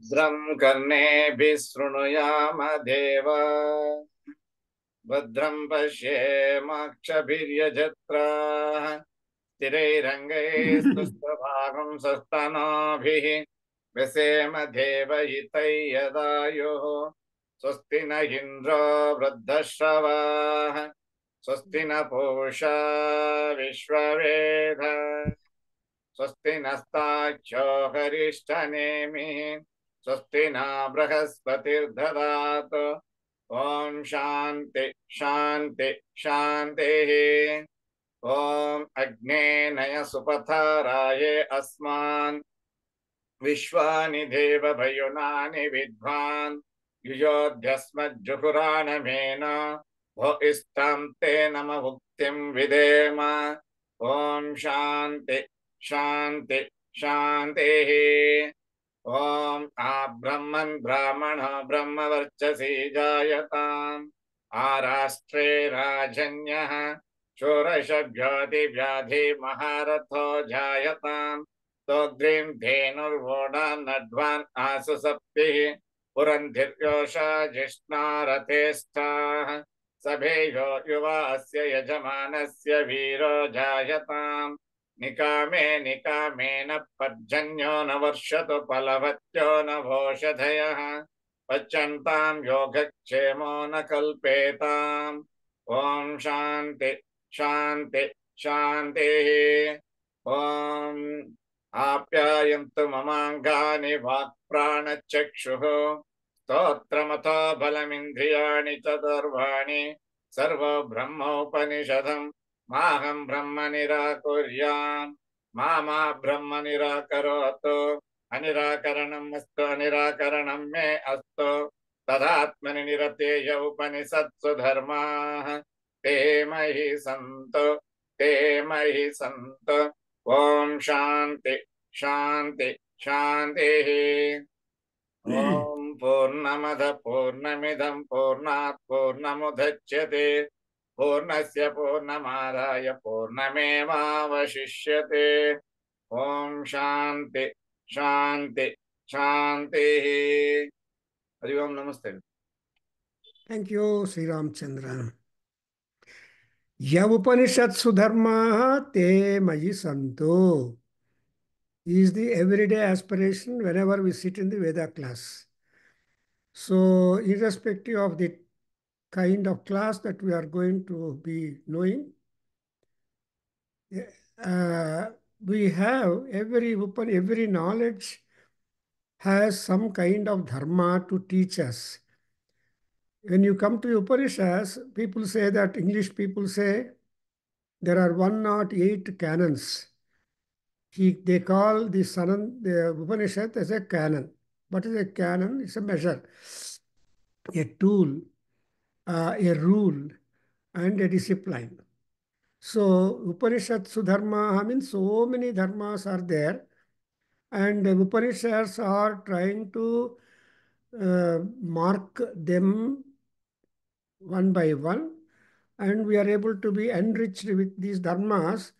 भद्रं कर्णेभिः शृणुयाम देवा भद्रं पश्येमाक्षभिर्यजत्राः स्थिरैरङ्गैस्तुष्टुभागं सस्तनोभिः व्यसेम देवहितैयदायुः स्वस्ति न इन्द्रो वृद्धश्रवाः स्वस्ति न पूषा विश्ववेद स्वस्ति नस्ताख्यो हरिष्ठनेमिः स्वस्ति न बृहस्पतिर्दधातु ॐ शान्ति शान्ति शान्तिः ॐ अग्ने नय सुपथाराये अस्मान् विश्वानि देवभयुनानि विद्वान् युयोध्यस्मज्जुहुराणमेन भो इष्टं ते नम भुक्तिं विधेम ॐ शान्ति शान्ति शान्तिः ॐ आब्रह्मन् ब्राह्मणो ब्रह्मवर्चसि जायताम् आराष्ट्रे राजन्यः षोडशव्याधि महारथो जायताम् तोग्रीं धेनुर्वोढान् नड्वान् आसु सप्तिः पुरन्धिर्योषा जिष्णारथेष्ठाः सभेयो युवा अस्य यजमानस्य वीरो जायताम् निकामे निकामेन पर्जन्यो न वर्षतु फलवत्यो न भोषधयः पच्यन्तां योगक्षेमो न कल्पेताम् ॐ शान्ति शान्ति शान्तिः ॐ आप्यायन्तु ममाङ्गानि वाक्प्राणचक्षुः स्तोत्रमतो बलमिन्द्रियाणि च सर्वाणि सर्वब्रह्मोपनिषदम् माहं ब्रह्म निराकुर्याम् मा ब्रह्म निराकरोतु अनिराकरणम् अस्तु अनिराकरणं मे अस्तु तदात्मनि निरतेय उपनिषत्सु धर्माः ते महि सन्तु ते महि सन्तु ॐ शान्ति शान्ति शान्तिः ॐ पूर्णमद पूर्णमिदं पूर्णात् पूर्णमुदच्यते पूर्णस्य पूर्णमादाय पूर्णमेवावशिष्यते ॐ शान्ति शान्ति शान्तिः हरि ओम नमस्ते Thank you, Sri Ramchandra. Ya Upanishadsu dharmaha te mayi santo is the everyday aspiration whenever we sit in the Veda class. So, irrespective of the kind of class that we are going to be knowing, we have every knowledge has some kind of dharma to teach us. When you come to Upanishads, people say that English people say there are 108 canons. They call the Upanishad as a canon. What is a canon? It's a measure, a tool, a rule, and a discipline. So Upanishad Sudharma, I mean, so many dharmas are there, and the Upanishads are trying to mark them one by one, and we are able to be enriched with these dharmas,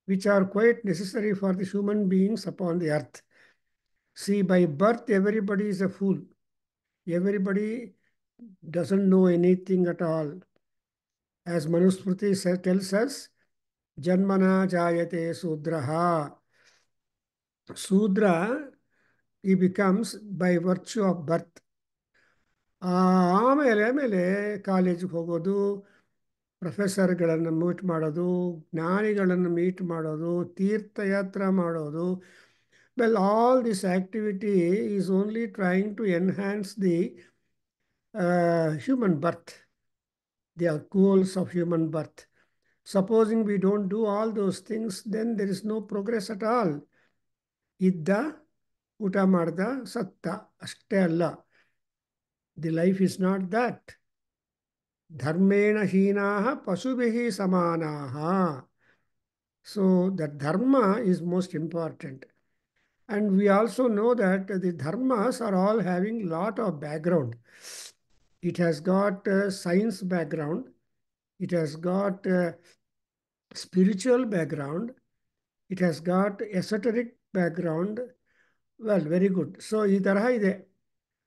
which are quite necessary for the human beings upon the earth. See, by birth, everybody is a fool. Everybody doesn't know anything at all. As Manusmriti tells us, Janmana Jayate Sudraha. Sudra, he becomes by virtue of birth. ಆಮೇಲೆ ಕಾಲೇಜಿಗೆ ಹೋಗೋದು, ಪ್ರೊಫೆಸರ್ಗಳನ್ನು meet ಮಾಡೋದು, ಜ್ಞಾನಿಗಳನ್ನು meet ಮಾಡೋದು, ತೀರ್ಥಯಾತ್ರೆ ಮಾಡೋದು. Well, all this activity is only trying to enhance the human birth, the goals of human birth. Supposing we don't do all those things, then there is no progress at all. ಇದ್ದ ಊಟ ಮಾಡ್ದ ಸತ್ತ ಅಷ್ಟೇ ಅಲ್ಲ. The life is not that. ಧರ್ಮೇಣ ಹೀನಾಃ ಪಶುಭಿಃ ಸಮಾನಾಃ. So the dharma is most important. And we also know that the dharmas are all having lot of background. It has got science background. It has got spiritual background. It has got esoteric background. Well very good. So ಈ ತರಹ ಇದೆ.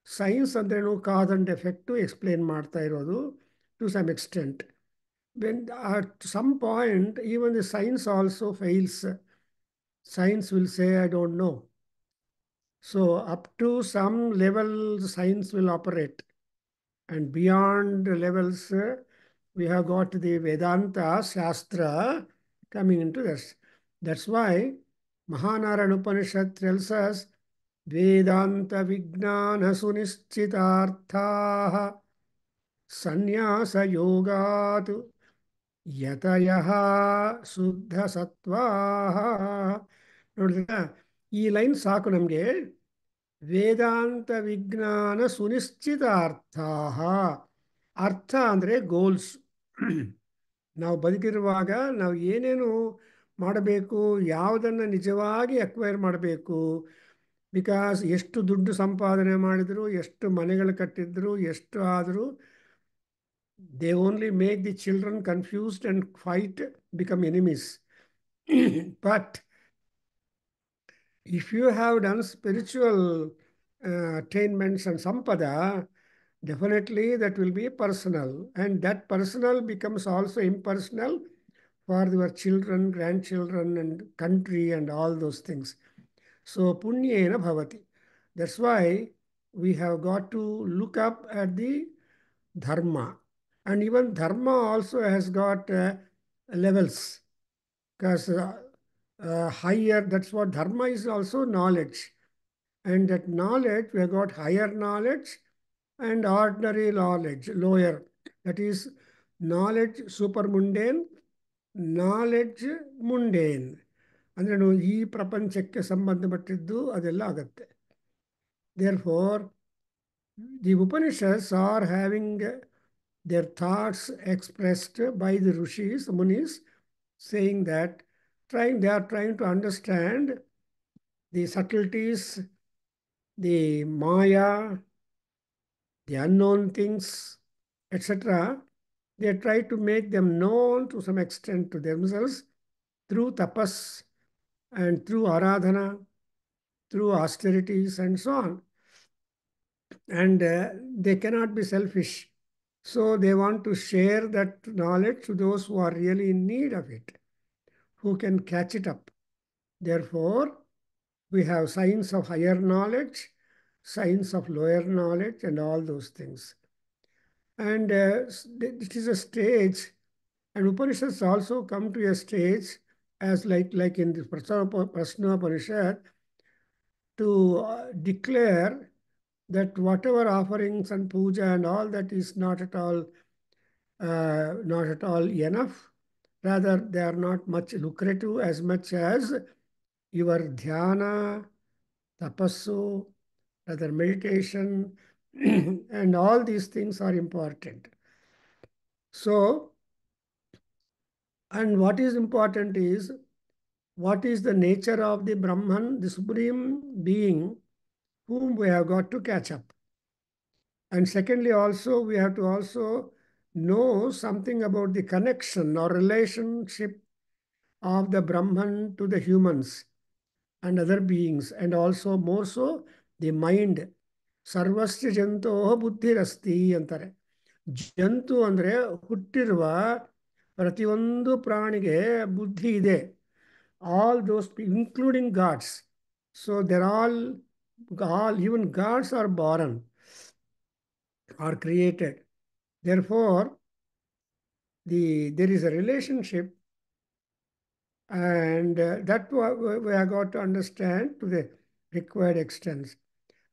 Science ಅಂದ್ರೇನು cause and effect explain ಮಾಡ್ತಾ ಇರೋದು to some extent. When at some point, even the science also fails. Science will say, I don't know. So up to some level, science will operate. And beyond levels, we have got the Vedanta, Shastra coming into this. That's why Mahanarana Upanishad tells us, Vedanta Vijnana Sunischitarthaha Sannyasa Yogat ಯತಯಃ ಶುದ್ಧ ಸತ್ವಾಹ. ನೋಡಿದ್ರ ಈ line ಸಾಕು ನಮಗೆ. ವೇದಾಂತ ವಿಜ್ಞಾನ ಸುನಿಶ್ಚಿತ ಅರ್ಥಾಹ. ಅರ್ಥ ಅಂದರೆ goals. ನಾವು ಬದುಕಿರುವಾಗ ನಾವು ಏನೇನು ಮಾಡಬೇಕು, ಯಾವುದನ್ನು ನಿಜವಾಗಿ ಅಕ್ವೈರ್ ಮಾಡಬೇಕು. ಬಿಕಾಸ್ ಎಷ್ಟು ದುಡ್ಡು ಸಂಪಾದನೆ ಮಾಡಿದ್ರು, ಎಷ್ಟು ಮನೆಗಳು ಕಟ್ಟಿದ್ರು, ಎಷ್ಟು ಆದರೂ they only make the children confused and fight, become enemies. But if you have done spiritual attainments and sampada, definitely that will be personal. And that personal becomes also impersonal for your children, grandchildren, and country, and all those things. So, punyena bhavati. That's why we have got to look up at the dharma. And even dharma also has got levels. Because higher, that's what dharma is also knowledge. And that knowledge, we have got higher knowledge and ordinary knowledge, lower. That is knowledge supermundane, knowledge mundane. ಅಂದರೆ ಈ ಪ್ರಪಂಚಕ್ಕೆ ಸಂಬಂಧಪಟ್ಟಿದ್ದು ಅದೆಲ್ಲ ಆಗುತ್ತೆ. Therefore, the Upanishads are having their thoughts expressed by the rishis, munis, saying that they are trying to understand the subtleties, the maya, the unknown things, etc. They try to make them known to some extent to themselves through tapas and through aradhana, through austerities and so on. And they cannot be selfish. So they want to share that knowledge to those who are really in need of it, who can catch it up. Therefore, we have science of higher knowledge, science of lower knowledge, and all those things. And it is a stage, and Upanishads also come to a stage as like in the Prashna Upanishad to declare that whatever offerings and puja and all that is not at all enough. Rather, they are not much lucrative as much as your dhyana, tapassu, rather meditation, and all these things are important. So, and what is important is what is the nature of the Brahman, the supreme being, whom we have got to catch up. And secondly, also, we have to also know something about the connection or relationship of the Brahman to the humans and other beings, and also more so the mind. ಸರ್ವಸ್ಯ ಜಂತೋ ಬುದ್ಧಿರಸ್ತಿ ಅಂತಾರೆ. ಜಂತು ಅಂದರೆ ಹುಟ್ಟಿರುವ ಪ್ರತಿಯೊಂದು ಪ್ರಾಣಿಗೆ ಬುದ್ಧಿ ಇದೆ. All those including gods. So there all even gods are born, are created. Therefore, there is a relationship, and that we have got to understand to the required extent.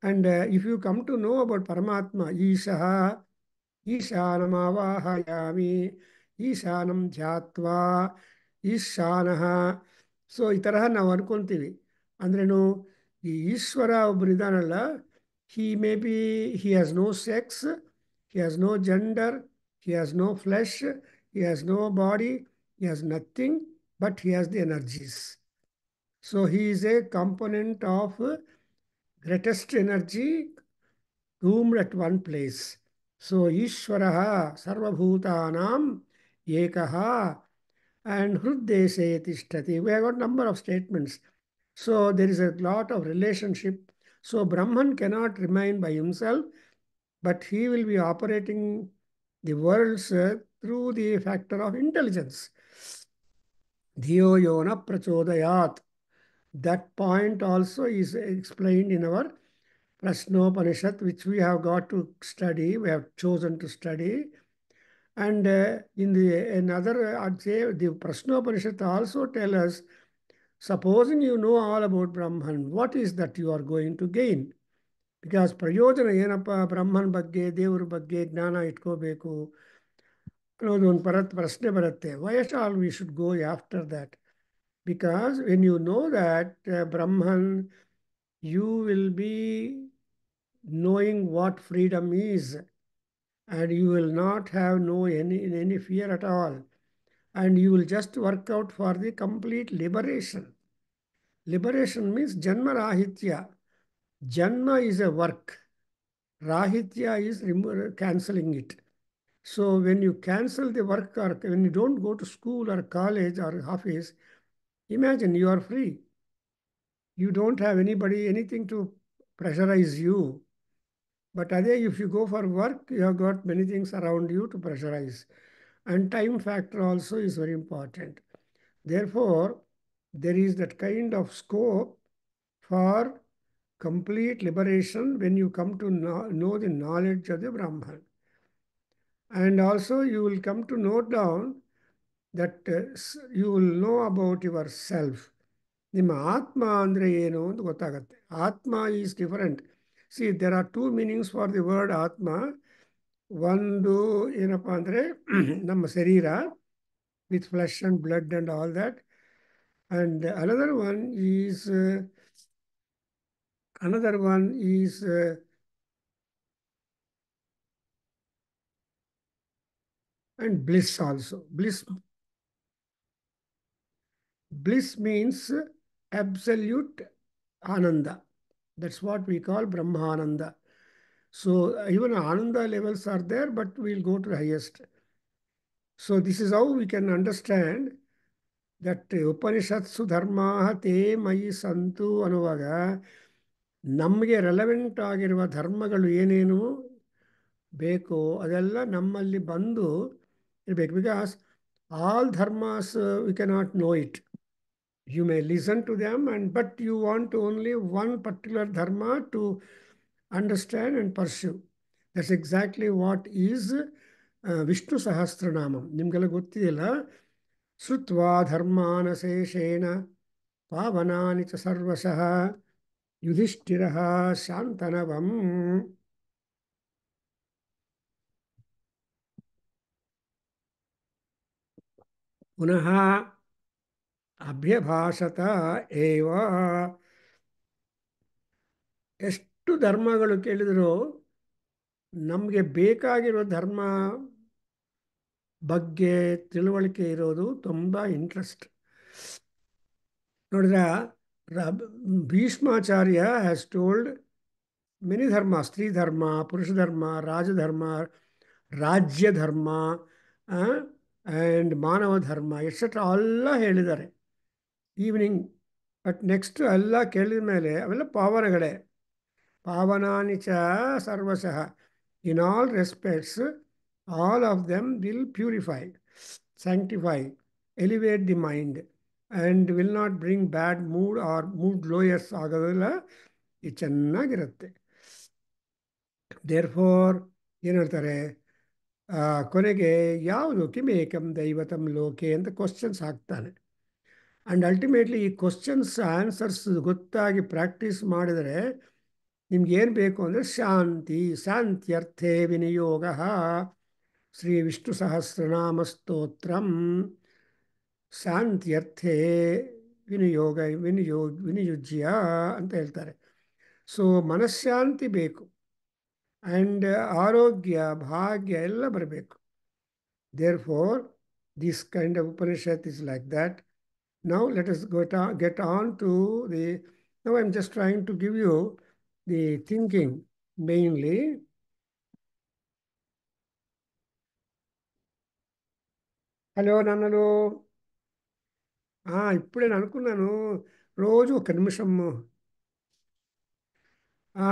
And if you come to know about Paramatma, Ishaha, Ishanamavahayami, Ishanam Jhatva, Ishanaha. So ಈ ತರಹ ನಾವು ಅನ್ಕೊಂತೀವಿ. ಅಂದ್ರೇನು, ಈ ಈಶ್ವರ ಒಬ್ಬರು ಇದ್ದಾನಲ್ಲ, he has no sex, he has no gender, he has no flesh, he has no body, he has nothing, but he has the energies. So he is a component of greatest energy doomed at one place. So Ishvaraha Sarvabhutanam Ekaha and Hruddeshe Tishtati. We have got number of statements. So there is a lot of relationship. So Brahman cannot remain by himself, but he will be operating the worlds through the factor of intelligence. Dhiyo yona prachodayat. That point also is explained in our Prashnopanishad, which we have got to study, we have chosen to study. And in the another, I'd say the Prashnopanishad also tell us, supposing you know all about Brahman, what is that you are going to gain? Because ಪ್ರಯೋಜನ ಏನಪ್ಪ ಬ್ರಹ್ಮನ ಬಗ್ಗೆ ದೇವ್ರ ಬಗ್ಗೆ ಜ್ಞಾನ ಇಟ್ಕೋಬೇಕು ಅನ್ನೋದು ಒಂದು ಪ್ರಶ್ನೆ ಬರುತ್ತೆ. Why all we should go after that? Because when you know that Brahman, you will be knowing what freedom is, and you will not have any fear at all, and you will just work out for the complete liberation. Liberation means Janma Rahitya. Janma is a work. Rahitya is cancelling it. So when you cancel the work, or when you don't go to school or college or office, imagine you are free. You don't have anybody, anything to pressurize you. But if you go for work, you have got many things around you to pressurize. And time factor also is very important. Therefore, there is that kind of scope for complete liberation when you come to know the knowledge of the Brahman. And also you will come to note down that you will know about yourself. ನಿಮ್ಮ ಆತ್ಮ ಅಂದರೆ ಏನು ಅಂತ ಗೊತ್ತಾಗತ್ತೆ. Atma is different. See there are two meanings for the word atma. ಒಂದು ಏನಪ್ಪ ಅಂದರೆ ನಮ್ಮ ಶರೀರ with flesh and blood and all that. And another one is and bliss also. Bliss means absolute ananda. That's what we call Brahmananda. So even ananda levels are there, but we'll go to the highest. So this is how we can understand that Upanishatsu dharma te mayi santu ಅನ್ನುವಾಗ ನಮಗೆ relevant ಆಗಿರುವ ಧರ್ಮಗಳು ಏನೇನು ಬೇಕೋ ಅದೆಲ್ಲ ನಮ್ಮಲ್ಲಿ ಬಂದು ಇರಬೇಕು. Because all dharmas we cannot know it. You may listen to them, but you want only one particular dharma to understand and pursue. That's exactly what is Vishnu Sahasranamam. ನಿಮಗೆಲ್ಲ ಗೊತ್ತಿದೆಯಲ್ಲ, ಶ್ರುತ್ವಾ ಧರ್ಮಾನಶೇಷೇಣ ಪಾವನಾನಿ ಚ ಸರ್ವಶಃ ಯುಧಿಷ್ಠಿರಃ ಶಾಂತನವಂ. ಪುನಃ ಅಭ್ಯಭಾಷತ ಏವ. ಎಷ್ಟು ಧರ್ಮಗಳು ಕೇಳಿದರೂ ನಮಗೆ ಬೇಕಾಗಿರೋ ಧರ್ಮ ಬಗ್ಗೆ ತಿಳುವಳಿಕೆ ಇರೋದು ತುಂಬ ಇಂಟ್ರೆಸ್ಟ್. ನೋಡಿದ್ರೆ ಭೀಷ್ಮಾಚಾರ್ಯ ಹ್ಯಾಸ್ ಟೋಲ್ಡ್ ಮೆನಿ ಧರ್ಮ, ಸ್ತ್ರೀ ಧರ್ಮ, ಪುರುಷ ಧರ್ಮ, ರಾಜಧರ್ಮ, ರಾಜ್ಯ ಧರ್ಮ ಆ್ಯಂಡ್ ಮಾನವ ಧರ್ಮ ಎಕ್ಸೆಟ್ರಾ ಎಲ್ಲ ಹೇಳಿದ್ದಾರೆ ಈವ್ನಿಂಗ್. ಬಟ್ ನೆಕ್ಸ್ಟ್ ಎಲ್ಲ ಕೇಳಿದ ಮೇಲೆ ಅವೆಲ್ಲ ಪಾವನಗಳೇ. ಪಾವನಾನಿ ಚ ಸರ್ವಶಃ. In all respects all of them will purify, sanctify, elevate the mind and will not bring bad mood or mood lowers ಆಗೋದಿಲ್ಲ. ಇದು ಚೆನ್ನಾಗಿರುತ್ತೆ. ದೇರ್ ಫೋರ್ ಏನು ಹೇಳ್ತಾರೆ, ಕೊನೆಗೆ ಯಾವುದು ಕಿಮೇಕಂ ದೈವತಂ ಲೋಕೆ ಅಂತ ಕ್ವಶನ್ಸ್ ಹಾಕ್ತಾನೆ. ಆ್ಯಂಡ್ ಅಲ್ಟಿಮೇಟ್ಲಿ ಈ ಕ್ವಶನ್ಸ್ ಆನ್ಸರ್ಸ್ ಗೊತ್ತಾಗಿ ಪ್ರಾಕ್ಟೀಸ್ ಮಾಡಿದರೆ ನಿಮ್ಗೇನು ಬೇಕು ಅಂದರೆ ಶಾಂತಿ. ಶಾಂತ್ಯರ್ಥೇ ವಿನಿಯೋಗ. ಶ್ರೀ ವಿಷ್ಣು ಸಹಸ್ರನಾಮ ಸ್ತೋತ್ರಂ ಶಾಂತ್ಯರ್ಥೇ ವಿನಿಯುಜ್ಯ ಅಂತ ಹೇಳ್ತಾರೆ. ಸೊ ಮನಃಶಾಂತಿ ಬೇಕು, ಆ್ಯಂಡ್ ಆರೋಗ್ಯ, ಭಾಗ್ಯ ಎಲ್ಲ ಬರಬೇಕು. Therefore this kind of Upanishad is like that. Now let us get on to the. Now I'm just trying to give you the thinking mainly. Hello నాన్నలు. ఇప్పుడే నేను అనుకున్నాను రోజు ఒక నిమిషం ఆ,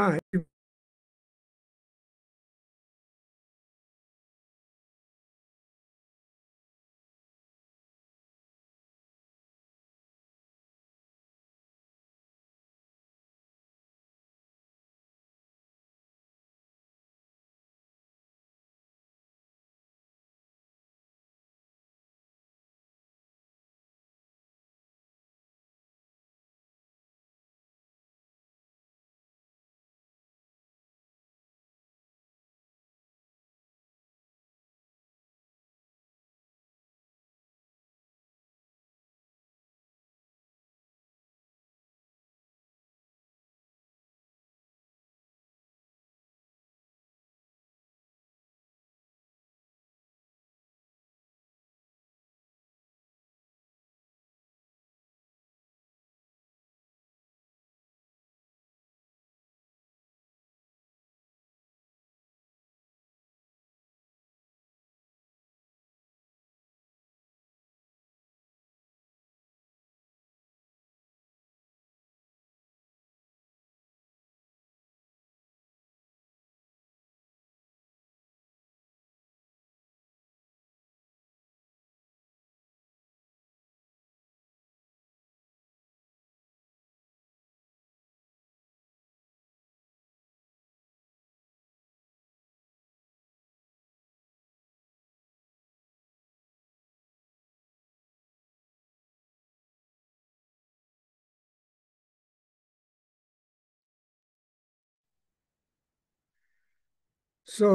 so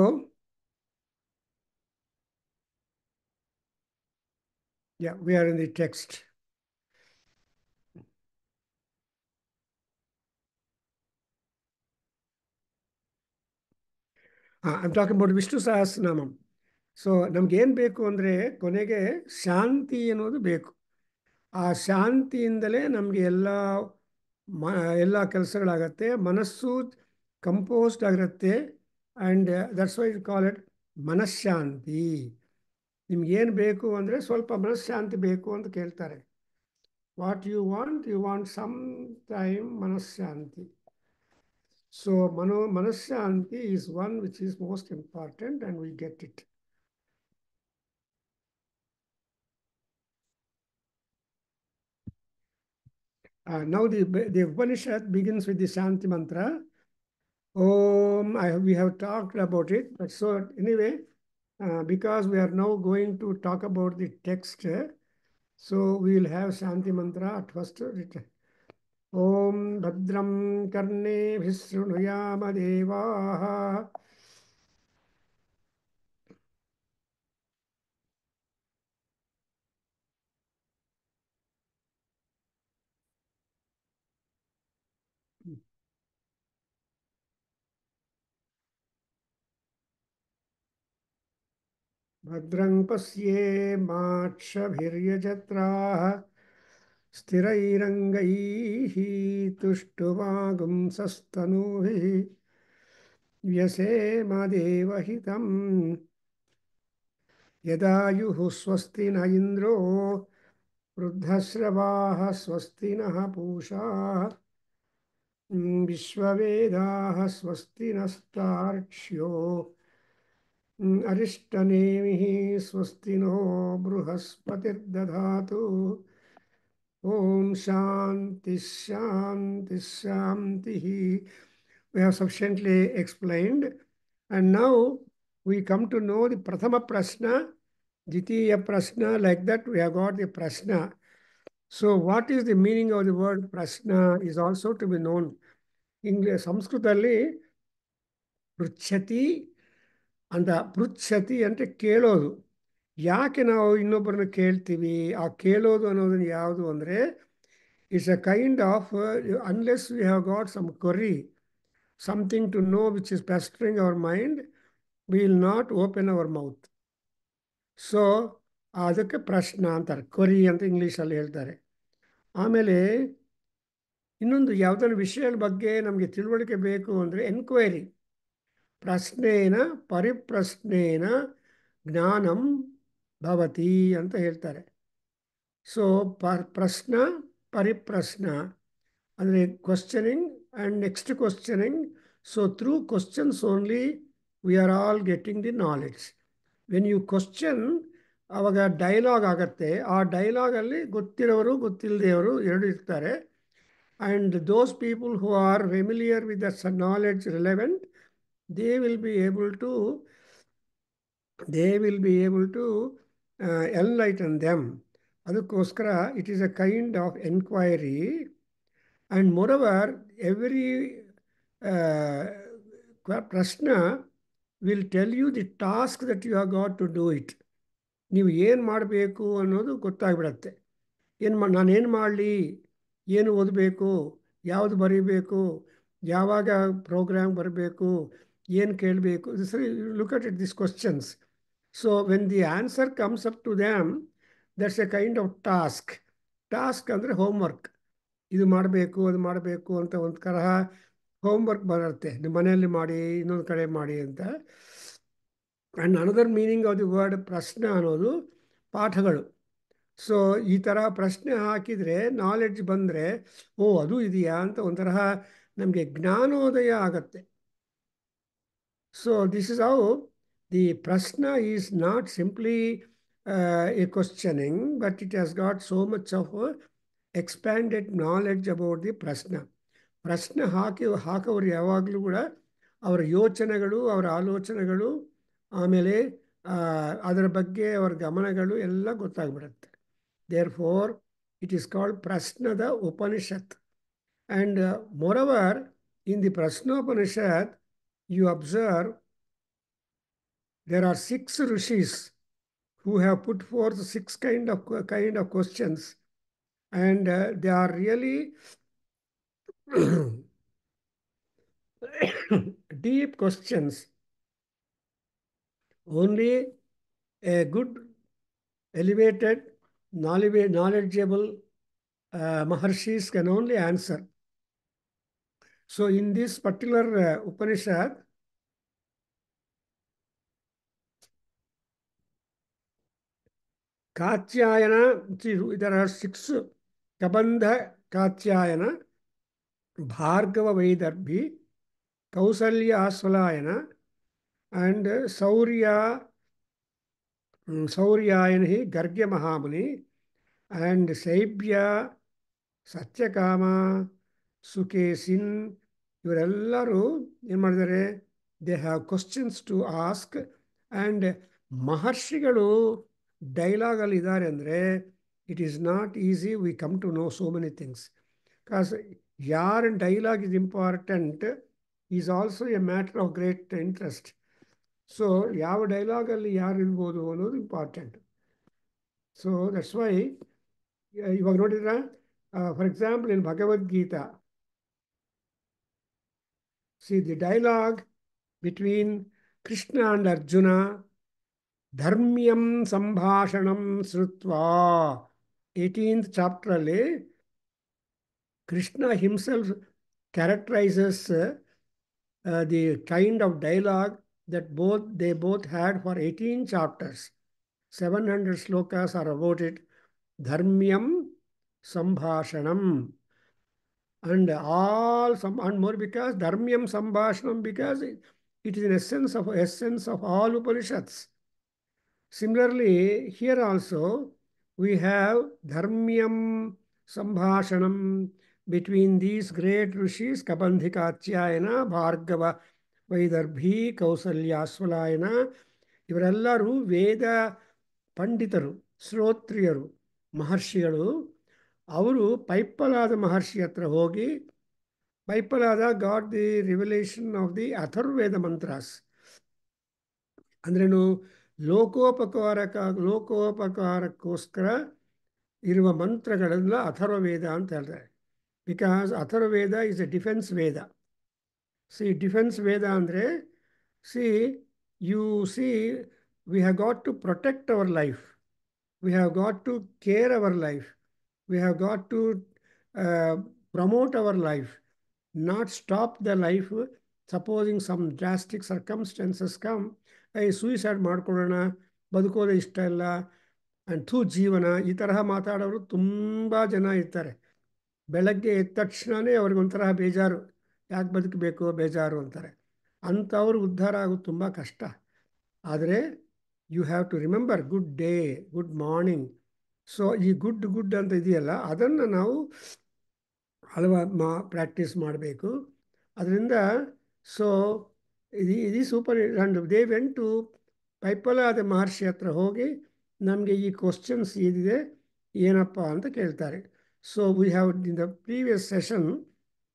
yeah, we are in the text. I'm talking about Vishnu Sahasranamam. So ನಮ್ಗೇನು ಬೇಕು ಅಂದರೆ ಕೊನೆಗೆ ಶಾಂತಿ ಅನ್ನೋದು ಬೇಕು. ಆ ಶಾಂತಿಯಿಂದಲೇ ನಮಗೆ ಮ ಎಲ್ಲ ಕೆಲಸಗಳಾಗತ್ತೆ, ಮನಸ್ಸು ಕಂಪೋಸ್ಡ್ ಆಗಿರುತ್ತೆ. And that's why call it manashanti. ನಿಮ್ಗೇನು ಬೇಕು ಅಂದರೆ ಸ್ವಲ್ಪ ಮನಃಶಾಂತಿ ಬೇಕು ಅಂತ ಕೇಳ್ತಾರೆ. What you want some time manashanti. So Manashanti is one which is most important and we get it. Now the Upanishad begins with the Shanti mantra. We have talked about it, but so anyway, because we are now going to talk about the text, so we will have Shanti mantra at first. Om Bhadram Karne Vishrunuyama Devaha. भद्रं पश्येमाक्षभिर्यजत्राः स्थिरैरङ्गैः तुष्टुवागुंसस्तनूभिः व्यसेम देवहितं यदायुः स्वस्ति न इन्द्रो वृद्धश्रवाः स्वस्ति नः पूषा विश्ववेदाः स्वस्ति नस्तार्क्ष्यो अरिष्टनेमिः स्वस्ति no बृहस्पतिर्दधातु. Om Shanti Shanti Shanti. We have sufficiently explained. And now we come to know the Prathama Prashna, Ditiya Prashna, like that we have got the Prashna. So what is the meaning of the word Prashna is also to be known. English, ಸಂಸ್ಕೃತದಲ್ಲಿ ಪೃಚ್ಛತಿ ಅಂತ ಪೃಚ್ಛತಿ అంటే ಕೇಳೋದು. ಯಾಕೆ ನಾವು ಇನ್ನೊಬ್ಬರನ್ನ ಕೇಳ್ತೀವಿ? ಆ ಕೇಳೋದು ಅನ್ನೋದನ್ನು ಯಾವುದು ಅಂದರೆ it's a kind of, unless we have got some query, something to know which is pestering our mind, we will not open our mouth. So ಅದಕ್ಕೆ ಪ್ರಶ್ನ ಅಂತಾರೆ, ಕೊರಿ ಅಂತ ಇಂಗ್ಲೀಷಲ್ಲಿ ಹೇಳ್ತಾರೆ. ಆಮೇಲೆ ಇನ್ನೊಂದು ಯಾವುದಾದ್ರು ವಿಷಯದ ಬಗ್ಗೆ ನಮಗೆ ತಿಳುವಳಿಕೆ ಬೇಕು ಅಂದರೆ ಎನ್ಕ್ವೈರಿ. ಪ್ರಶ್ನೇನ ಪರಿಪ್ರಶ್ನೇನ ಜ್ಞಾನಂ ಭವತಿ ಅಂತ ಹೇಳ್ತಾರೆ. ಸೊ ಪ್ರಶ್ನ ಪರಿಪ್ರಶ್ನ ಅಂದರೆ questioning and next questioning. So through questions only we are all getting the knowledge. When you question, ಆವಾಗ ಡೈಲಾಗ್ ಆಗತ್ತೆ. ಆ ಡೈಲಾಗಲ್ಲಿ ಗೊತ್ತಿರೋರು ಗೊತ್ತಿಲ್ಲದೆಯವರು ಎರಡು ಇರ್ತಾರೆ. And those people who are familiar with the knowledge relevant, they will be able to they will be able to enlighten them. ಅದಕ್ಕೋಸ್ಕರ it is a kind of enquiry. And moreover every prashna will tell you the task that you have got to do it. ನೀವು ಏನು ಮಾಡಬೇಕು ಅನ್ನೋದು ಗೊತ್ತಾಗ್ಬಿಡತ್ತೆ. ನಾನೇನು ಮಾಡಲಿ, ಏನು ಓದಬೇಕು, ಯಾವುದು ಬರೀಬೇಕು, ಯಾವಾಗ ಪ್ರೋಗ್ರಾಮ್ ಬರಬೇಕು, ಏನು ಕೇಳಬೇಕು. Look at it this questions. So when the answer comes up to them, that's a kind of task. Task ಅಂದರೆ ಹೋಮ್ವರ್ಕ್. ಇದು ಮಾಡಬೇಕು, ಅದು ಮಾಡಬೇಕು ಅಂತ ಒಂದು ತರಹ ಹೋಮ್ವರ್ಕ್ ಬರುತ್ತೆ. ನಿಮ್ಮ ಮನೆಯಲ್ಲಿ ಮಾಡಿ, ಇನ್ನೊಂದು ಕಡೆ ಮಾಡಿ ಅಂತ. And another meaning of the word prashna ಅನ್ನೋದು ಪಾಠಗಳು. ಸೊ ಈ ಥರ ಪ್ರಶ್ನೆ ಹಾಕಿದರೆ, ನಾಲೆಡ್ಜ್ ಬಂದರೆ, ಓ ಅದು ಇದೆಯಾ ಅಂತ ಒಂಥರಹ ನಮಗೆ ಜ್ಞಾನೋದಯ ಆಗತ್ತೆ. So this is how the prashna is not simply a questioning, but it has got so much of expanded knowledge about the prashna. ಪ್ರಶ್ನೆ ಹಾಕೋರು ಯಾವಾಗಲೂ ಕೂಡ ಅವರ ಯೋಚನೆಗಳು, ಅವರ ಆಲೋಚನೆಗಳು, ಆಮೇಲೆ ಅದರ ಬಗ್ಗೆ ಅವರ ಗಮನಗಳು ಎಲ್ಲ ಗೊತ್ತಾಗ್ಬಿಡುತ್ತೆ. Therefore, it is called Prashnada Upanishad. And moreover, in the Prashnopanishad, you observe there are 6 rishis who have put forth 6 kind of questions, and they are really deep questions. Only a good, elevated, knowledgeable Maharshis can only answer. So in this particular Upanishad, Katyayana, there are 6: Kabandha Katyayana, Bhargava Vaidarbhi, Kausalya Aswalayana, and Sauriyayana Gargya Mahamuni, and Saibya Satyakama, ಸುಕೇಸಿನ್, ಇವರೆಲ್ಲರೂ ಏನು ಮಾಡಿದ್ದಾರೆ? They have questions to ask. And ಮಹರ್ಷಿಗಳು ಡೈಲಾಗಲ್ಲಿ ಇದ್ದಾರೆ ಅಂದರೆ it is not easy. We come to know so many things. Because ಯಾರ dialogue is important is also a matter of great interest. So ಯಾವ ಡೈಲಾಗಲ್ಲಿ ಯಾರು ಇರ್ಬೋದು ಅನ್ನೋದು ಇಂಪಾರ್ಟೆಂಟ್. ಸೊ ದಟ್ಸ್ ವೈ ಇವಾಗ ನೋಡಿದ್ರೆ, for example, in Bhagavad Gita, see the dialogue between Krishna and Arjuna, Dharmyam Sambhashanam Srutva, 18th chapter ಅಲ್ಲಿ Krishna himself characterizes the kind of dialogue that they both had for 18 chapters. 700 slokas are about it. Dharmyam Sambhashanam. And more, because Dharmyam Sambhashanam, because it is an essence of all Upanishads. Similarly, here also we have Dharmyam Sambhashanam between these great rishis, Kabandhikatyayana, Bhargava Vaidarbhi, Kausalya Aswalayana. ಇವರೆಲ್ಲರೂ ವೇದ ಪಂಡಿತರು, ಶ್ರೋತ್ರಿಯರು, ಮಹರ್ಷಿಗಳು. ಅವರು ಪೈಪ್ಪಲಾದ ಮಹರ್ಷಿ ಹತ್ರ ಹೋಗಿ, Pippalada got the revelation of the Atharvaveda mantras. ಅಂದ್ರೇನು? ಲೋಕೋಪಕಾರಕ್ಕೋಸ್ಕರ ಇರುವ ಮಂತ್ರಗಳೆಲ್ಲ ಅಥರ್ವವೇದ ಅಂತ ಹೇಳ್ತಾರೆ. Because Atharvaveda is a defence Veda. Defence Veda ಅಂದರೆ, we have got to protect our life. We have got to care our life. We have got to promote our life, not stop the life. Supposing some drastic circumstances come, suicide ಮಾಡ್ಕೊಳ್ಳೋಣ, ಬದುಕೋದೇ ಇಷ್ಟ ಇಲ್ಲ, and ಜೀವನ, ಈ ತರಹ ಮಾತಾಡೋರು ತುಂಬ ಜನ ಇರ್ತಾರೆ. ಬೆಳಗ್ಗೆ ಎದ್ದ ತಕ್ಷಣವೇ ಅವ್ರಿಗೊಂಥರ ಬೇಜಾರು, ಯಾಕೆ ಬದುಕಬೇಕು ಬೇಜಾರು ಅಂತಾರೆ. ಅಂಥವ್ರು ಉದ್ಧಾರ ಆಗೋದು ತುಂಬ ಕಷ್ಟ. ಆದರೆ you have to remember good day, good morning. So ಈ ಗುಡ್ ಅಂತ ಇದೆಯಲ್ಲ, ಅದನ್ನು ನಾವು ಪ್ರಾಕ್ಟೀಸ್ ಮಾಡಬೇಕು. ಅದರಿಂದ ಸೊ ಇದು super. And they went to Pippalada Maharshi ಹತ್ರ ಹೋಗಿ ನಮಗೆ ಈ ಕ್ವಶನ್ಸ್ ಏನಿದೆ ಏನಪ್ಪ ಅಂತ ಕೇಳ್ತಾರೆ. So we have in the previous session,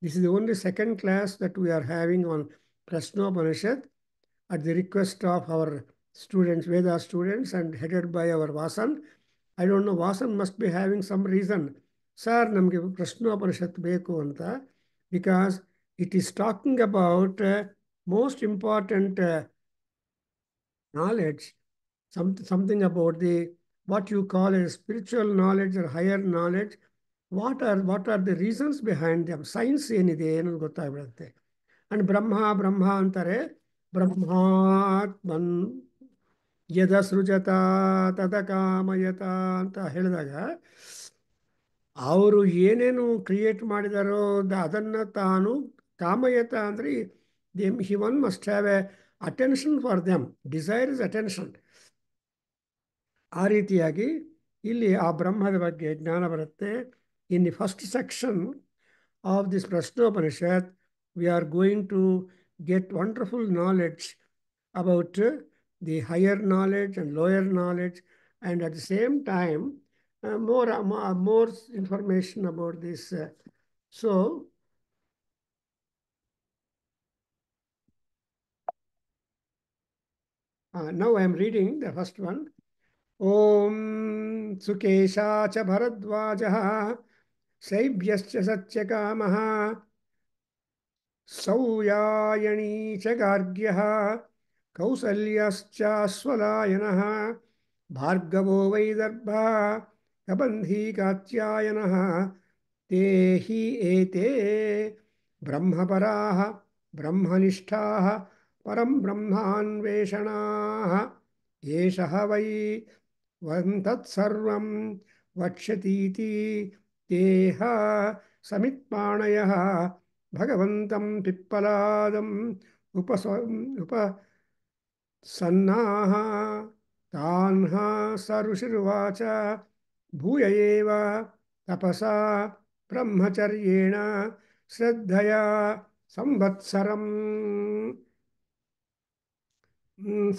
this is only second class that we are having on Prashnopanishad at the request of our students, Veda students, and headed by our Vasan. I don't know, Vasan must be having some reason. Sir, ನಮಗೆ ಪ್ರಶ್ನೋಪನಿಷತ್ ಬೇಕು ಅಂತ, because it is talking about most important knowledge, something about the what you call a spiritual knowledge or higher knowledge. What are the reasons behind them? Science ಏನಿದೆ ಏನದು ಗೊತ್ತಾಗ್ಬಿಡುತ್ತೆ. And ಬ್ರಹ್ಮ ಅಂತಾರೆ. ಬ್ರಹ್ಮಾತ್ಮನ್ ಯದ ಸೃಜತ ತದ ಕಾಮಯತ ಅಂತ ಹೇಳಿದಾಗ, ಅವರು ಏನೇನು ಕ್ರಿಯೇಟ್ ಮಾಡಿದಾರೋ ಅದನ್ನು ತಾನು ಕಾಮಯತ ಅಂದರೆ he one must have a attention for them. Desire is attention. ಆ ರೀತಿಯಾಗಿ ಇಲ್ಲಿ ಆ ಬ್ರಹ್ಮದ ಬಗ್ಗೆ ಜ್ಞಾನ ಬರುತ್ತೆ. In the first section of this Prashnopanishad, we are going to get wonderful knowledge about the higher knowledge and lower knowledge, and at the same time, more information about this. So, now I am reading the first one. Om Sukesha cha Bharadvajaha Saibyascha Satyakamaha सौयायणी च गार्ग्यः कौसल्यश्चाश्वलायनः भार्गवो वैदर्भः कबन्धी कात्यायनः ते हि एते ब्रह्मपराः ब्रह्मनिष्ठाः परं ब्रह्मान्वेषणाः एषः वै तत्सर्वं वक्ष्यतीति Teh समित्पाणयः भगवन्तं पिप्पलादम् उपसन्नाः तान्ह स ऋषिरुवाच भूय एव तपसा ब्रह्मचर्येण श्रद्धया संवत्सरम्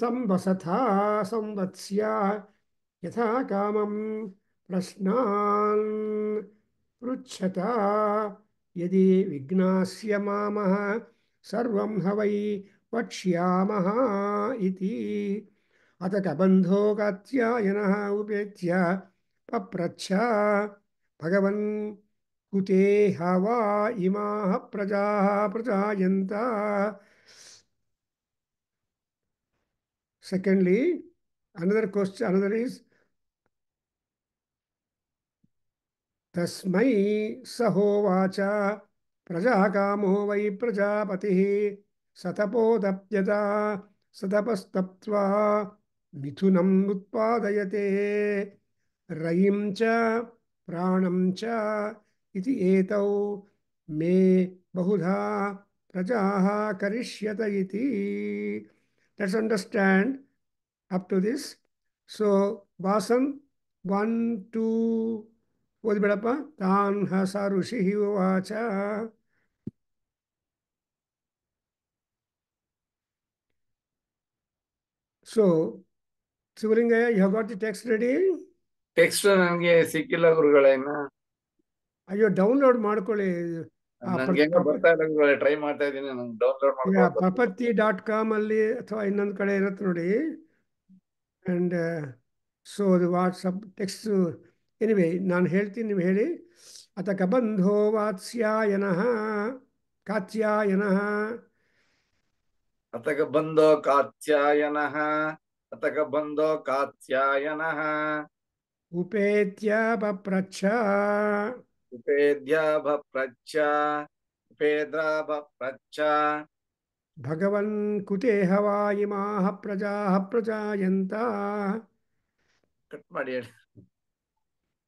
संवसथा संवत्स्या यथा कामं प्रश्नान् पृच्छता यदि विज्ञास्यमामः सर्वं ह वै वक्ष्यामः इति। अथ कबन्धो कात्यायनः उपेत्य पप्रच्छ भगवन् कुते ह वा इमाः प्रजाः प्रजायन्त। Secondly, another question, another is तस्मै सहोवाच प्रजाकामो वै प्रजापतिः सतपोदप्यता सतपस्तप्त्वा मिथुनम् उत्पादयते रयिं च प्राणं च इति एतौ मे बहुधा प्रजाः करिष्यत इति. Let's understand up to this. So Vasan 1, 2 ಓದ್ಬೇಡಪ್ಪ. ತಾನ್ ಹಸ ಋಷಿ ಉವಾಚ. So Shivalingayya, you have got the text ready? Text ನನಗೆ ಸಿಕ್ಕಿಲ್ಲ ಗುರುಗಳೇನ. ಅಯ್ಯೋ, ಡೌನ್ಲೋಡ್ ಮಾಡ್ಕೊಳ್ಳಿ. ನನ್ಗೆ ಬರ್ತಾ ಇಲ್ಲ ಗುರುಗಳೇ, ಟ್ರೈ ಮಾಡ್ತಾ ಇದ್ದೀನಿ, ನಂಗೆ ಡೌನ್ಲೋಡ್ ಮಾಡ್ಕೊಳ್ಳೋದು. ಪ್ರಪತ್ತಿ.com ಅಲ್ಲಿ ಅಥವಾ ಇನ್ನೊಂದು ಕಡೆ ಇರುತ್ತೆ ನೋಡಿ. ಆ್ಯಂಡ್ ಸೊ ಅದು ವಾಟ್ಸಪ್ ಟೆಕ್ಸ್ಟ್. ಎನಿವೇ ನಾನು ಹೇಳ್ತೀನಿ, ನೀವು ಹೇಳಿ. ಅಥ ಕಬಂಧೋ ವಾತ್ಸ್ಯಾಯನಃ ಕಾತ್ಯಾಯನಃ ಅತಗ ಬಂದೋ ಕಾತ್ಯಾಯನಃ ಅತಗ ಬಂದೋ ಕಾತ್ಯಾಯನಃ ಉಪೇತ್ಯ ಪಪ್ರಚ್ಛ ಉಪೇದ್ಯ ಭಪ್ರಚ್ಛ ಉಪೇದ್ರ ಭಪ್ರಚ್ಛ ಭಗವನ್ ಕುತೇ ಹವಾ ಇಮಾಃ ಪ್ರಜಾಃ ಪ್ರಜಾಯಂತ. ಕಟ್ ಮಾಡಿ ಹೇಳಿ.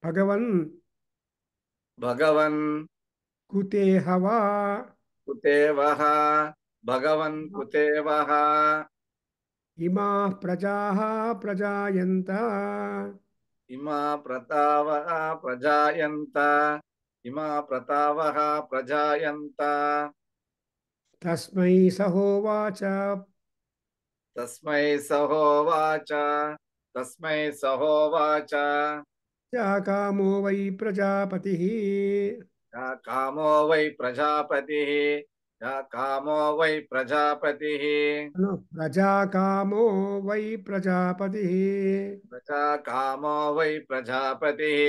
ಭಗವನ್ ಭಗವನ್ ಕುತೇಹವಾ ಕುತೇವಹ ಭಗವನ್ ಕುತೇವಹ ಇಮಾ ಪ್ರಜಾಃ ಪ್ರಜಾಯಂತ ಇಮಾ ಪ್ರತಾವಹ ಪ್ರಜಾಯಂತ ಇಮಾ ಪ್ರತಾವಹ ಪ್ರಜಾಯಂತ ತಸ್ಮೈ ಸಹೋವಾಚ ತಸ್ಮೈ ಸಹೋವಾಚ ತಸ್ಮೈ ಸಹೋವಾಚ ಕಾಮೋ ವೈ ಪ್ರಜಾಪತಿಃ ಯಾ ಕಾಮೋ ವೈ ಪ್ರಜಾಪತಿಃ ಯಾ ಕಾಮೋ ವೈ ಪ್ರಜಾಪತಿಃ ಪ್ರಜಾಕಾಮೋ ವೈ ಪ್ರಜಾಪತಿಃ ಪ್ರಜಾ ಕಾಮೋ ವೈ ಪ್ರಜಾಪತಿಃ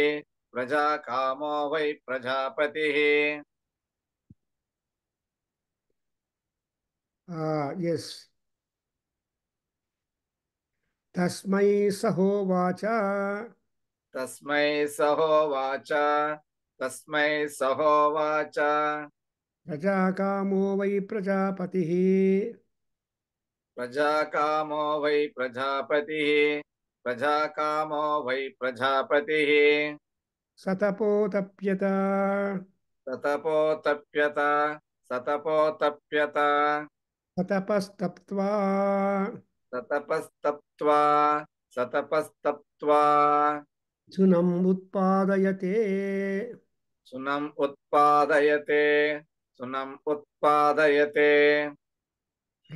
ಪ್ರಜಾ ಕಾಮೋ ವೈ ಪ್ರಜಾಪತಿಃ ಎಸ್ ತಸ್ಮೈ ಸಹೋವಾಚ ತಸ್ಮೈ ಸಹೋವಾಚ ತಸ್ಮೈ ಸಹೋವಾಚ ಪ್ರಜಾಕಾಮೋ ವೈ ಪ್ರಜಾಪತಿಃ ಪ್ರಜಾ ಕಾಮೋ ವೈ ಪ್ರಜಾಪತಿಃ ಪ್ರಜಾ ಕಾಮೋ ವೈ ಪ್ರಜಾಪತಿಃ ಸತಪೋತಪ್ಯತ ಸತಪೋತಪ್ಯತ ಸತಪೋತಪ್ಯತ ಸತಪಸ್ತಪ್ತ್ವಾ ಸತಪಸ್ತಪ್ತ್ವಾ ಸತಪಸ್ತಪ್ತ್ವಾ ಸುನಂ ಉತ್ಪಾದಯತೆ ಸುನಂ ಉತ್ಪಾದಯತೆ ಸುನಂ ಉತ್ಪಾದಯತೆ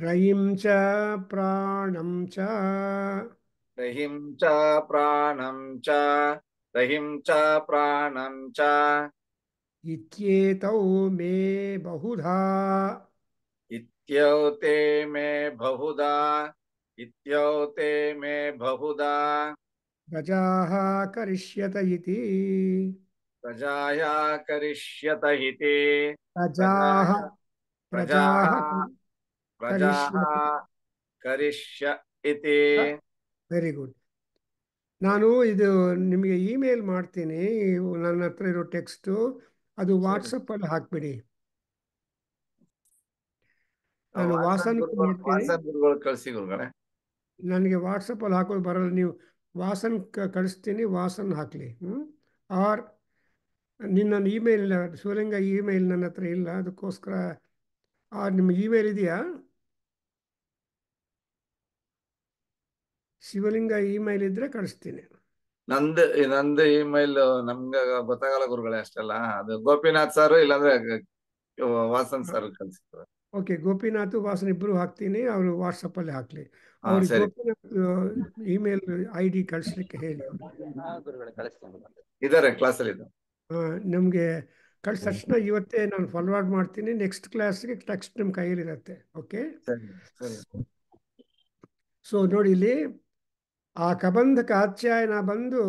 ರಯಿಂ ಚ ಪ್ರಾಣಂ ಚ ರಹಿಂ ಚ ಪ್ರಾಣಂ ಚ ರಹಿಂ ಚ ಪ್ರಾಣಂ ಚ ಇತ್ಯೇತೌ ಮೇ ಬಹುಧಾ ಇತ್ಯೌತೆ ಮೇ ಬಹುಧಾ ಇತ್ಯೌತೆ ಮೇ ಬಹುಧಾ ಪ್ರಜಾಃ ಕರಿಷ್ಯತ ಇತಿ ಪ್ರಜಾಯ ಕರಿಷ್ಯತ ಇತಿ ಪ್ರಜಾಃ ಪ್ರಜಾಯ ಪ್ರಜಾಃ ಪ್ರಜಾಃ ಪ್ರಜಾಃ ಕರಿಷ್ಯತಿ. ಕರಿಷ್ಯ ಇತಿ ವೆರಿ ಗುಡ್. ನಾನು ಇದು ನಿಮಗೆ ಇಮೇಲ್ ಮಾಡ್ತೀನಿ. ನನ್ನ ಹತ್ರ ಇರೋ ಟೆಕ್ಸ್ಟು ಅದು ಸರಿ ವಾಟ್ಸಪ್ಪಲ್ಲಿ ಹಾಕ್ಬಿಡಿ. ನಾನು ವಾಸನ್ಗೆ ಮಾಡ್ತೀನಿ. ವಾಟ್ಸಪ್ ಗುರುಗಳು ಕಳಿಸಿ ಗುರುಗಳೇ. ನನಗೆ ವಾಟ್ಸಪ್ಪಲ್ಲಿ ಹಾಕೋದು ಬರಲ್ಲ. ನೀವು ವಾಸನ್ ಕಳಿಸ್ತೀನಿ, ವಾಸನ್ ಹಾಕಲಿ. ಆರ್ ನಿನ್ನ ಇಮೇಲ್ ಶಿವಲಿಂಗ ಇಮೇಲ್ ನನ್ನ ಹತ್ರ ಇಲ್ಲ, ಅದಕ್ಕೋಸ್ಕರ ನಿಮ್ಮ ಇಮೇಲ್ ಇದೆಯಾ? ಶಿವಲಿಂಗ ಇಮೇಲ್ ಇದ್ರೆ ಕಳಿಸ್ತೀನಿ. ನಂದು ಇಮೇಲ್ ನಮ್ಗೆ ಗೊತ್ತಾಗಲ್ಲ ಗುರುಗಳೇ ಅಷ್ಟೆಲ್ಲ. ಅದು ಗೋಪಿನಾಥ್ ಸರ್ ಇಲ್ಲಾಂದ್ರೆ ವಾಸನ್ ಸರ್ ಕಳ್ಸಿದ್ರು. ಓಕೆ, ಗೋಪಿನಾಥ್ ವಾಸನ್ ಇಬ್ಬರು ಹಾಕ್ತೀನಿ. ಅವರು ವಾಟ್ಸಪ್ಪಲ್ಲಿ ಹಾಕಲಿ. ಹಾ ಅವ್ರಿಗೆ ಸರಿ ಗೋಪಿನಾಥ್ ಇಮೇಲ್ ID ಕಳಿಸ್ಲಿಕ್ಕೆ ಹೇಳಿ ಅವ್ರಿಗೆ. ಇದಾರೆ ಕ್ಲಾಸಲ್ಲಿ ಇದ್ದಾರೆ. ನಮಗೆ ಕಳಿದ ತಕ್ಷಣ ಇವತ್ತೇ ನಾನು ಫಾರ್ವರ್ಡ್ ಮಾಡ್ತೀನಿ. ನೆಕ್ಸ್ಟ್ ಕ್ಲಾಸ್ಗೆ ಟೆಕ್ಸ್ಟ್ ನಿಮ್ಮ ಕೈಯಲ್ಲಿರುತ್ತೆ. ಓಕೆ, ಸರಿ ಸರಿ ಸೊ ನೋಡಿ ಇಲ್ಲಿ ಆ ಕಬಂಧ ಕಾತ್ಯಾಯನ ಬಂದು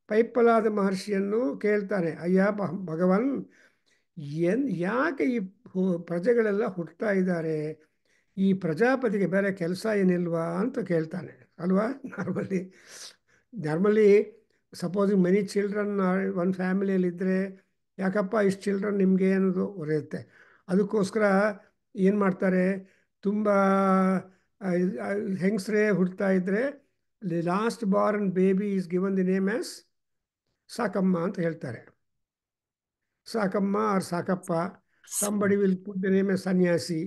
ಪೈಪ್ಪಲಾದ ಮಹರ್ಷಿಯನ್ನು ಕೇಳ್ತಾನೆ, ಅಯ್ಯ ಭಗವನ್, ಯಾಕೆ ಈ ಪ್ರಜೆಗಳೆಲ್ಲ ಹುಟ್ಟುತ್ತಾ ಇದ್ದಾರೆ? ಈ ಪ್ರಜಾಪತಿಗೆ ಬೇರೆ ಕೆಲಸ ಏನಿಲ್ವಾ ಅಂತ ಕೇಳ್ತಾನೆ ಅಲ್ವಾ? ನಾರ್ಮಲಿ ಸಪೋಸಿಂಗ್ ಮೆನಿ ಚಿಲ್ಡ್ರನ್ ಒಂದು ಫ್ಯಾಮಿಲಿಯಲ್ಲಿದ್ದರೆ ಯಾಕಪ್ಪ ಇಷ್ಟು ಚಿಲ್ಡ್ರನ್ ನಿಮಗೆ ಅನ್ನೋದು ಇರುತ್ತೆ. ಅದಕ್ಕೋಸ್ಕರ ಏನು ಮಾಡ್ತಾರೆ, ತುಂಬ ಹೆಂಗಸ್ರೇ ಹುಡ್ತಾ ಇದ್ದರೆ last born baby is given the name as Sakamma ಅಂತ ಹೇಳ್ತಾರೆ. Sakamma or Sakappa, somebody will put the name as sanyasi.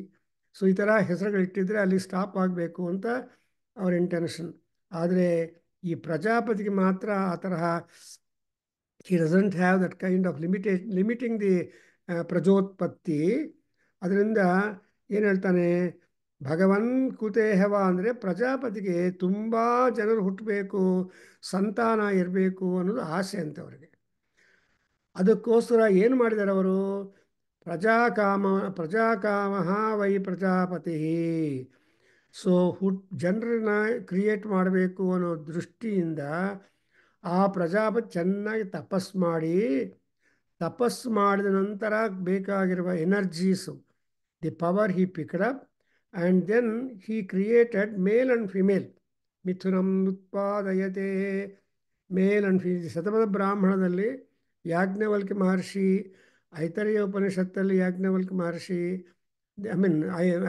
ಸೊ ಈ ಥರ ಹೆಸರುಗಳಿಟ್ಟಿದ್ರೆ ಅಲ್ಲಿ ಸ್ಟಾಪ್ ಆಗಬೇಕು ಅಂತ ಅವ್ರ ಇಂಟೆನ್ಷನ್. ಆದರೆ ಈ ಪ್ರಜಾಪತಿಗೆ ಮಾತ್ರ ಆ ತರಹ he doesn't have that kind of limiting the ಪ್ರಜೋತ್ಪತ್ತಿ. ಅದರಿಂದ ಏನು ಹೇಳ್ತಾನೆ, ಭಗವನ್ ಕುತೇಹವ ಅಂದರೆ ಪ್ರಜಾಪತಿಗೆ ತುಂಬ ಜನರು ಹುಟ್ಟಬೇಕು, ಸಂತಾನ ಇರಬೇಕು ಅನ್ನೋದು ಆಸೆ ಅಂತ ಅವರಿಗೆ. ಅದಕ್ಕೋಸ್ಕರ ಏನು ಮಾಡಿದ್ದಾರೆ ಅವರು, ಪ್ರಜಾಕಾಮ ವೈ ಪ್ರಜಾಪತಿ. ಸೊ ಜನರನ್ನ ಕ್ರಿಯೇಟ್ ಮಾಡಬೇಕು ಅನ್ನೋ ದೃಷ್ಟಿಯಿಂದ ಆ ಪ್ರಜಾಪತಿ ಚೆನ್ನಾಗಿ ತಪಸ್ಸು ಮಾಡಿದ ನಂತರ ಬೇಕಾಗಿರುವ energies, the power he picked up and then he created male and female. ಮಿಥುನಂ ಉತ್ಪಾದಯತೆ, ಮೇಲ್ ಆ್ಯಂಡ್ ಶತಪಥ ಬ್ರಾಹ್ಮಣದಲ್ಲಿ ಯಾಜ್ಞವಲ್ಕ್ಯ ಮಹರ್ಷಿ, ಐತರೇಯ ಉಪನಿಷತ್ತಲ್ಲಿ ಯಾಜ್ಞವಲ್ಕ್ಯ ಮಹರ್ಷಿ,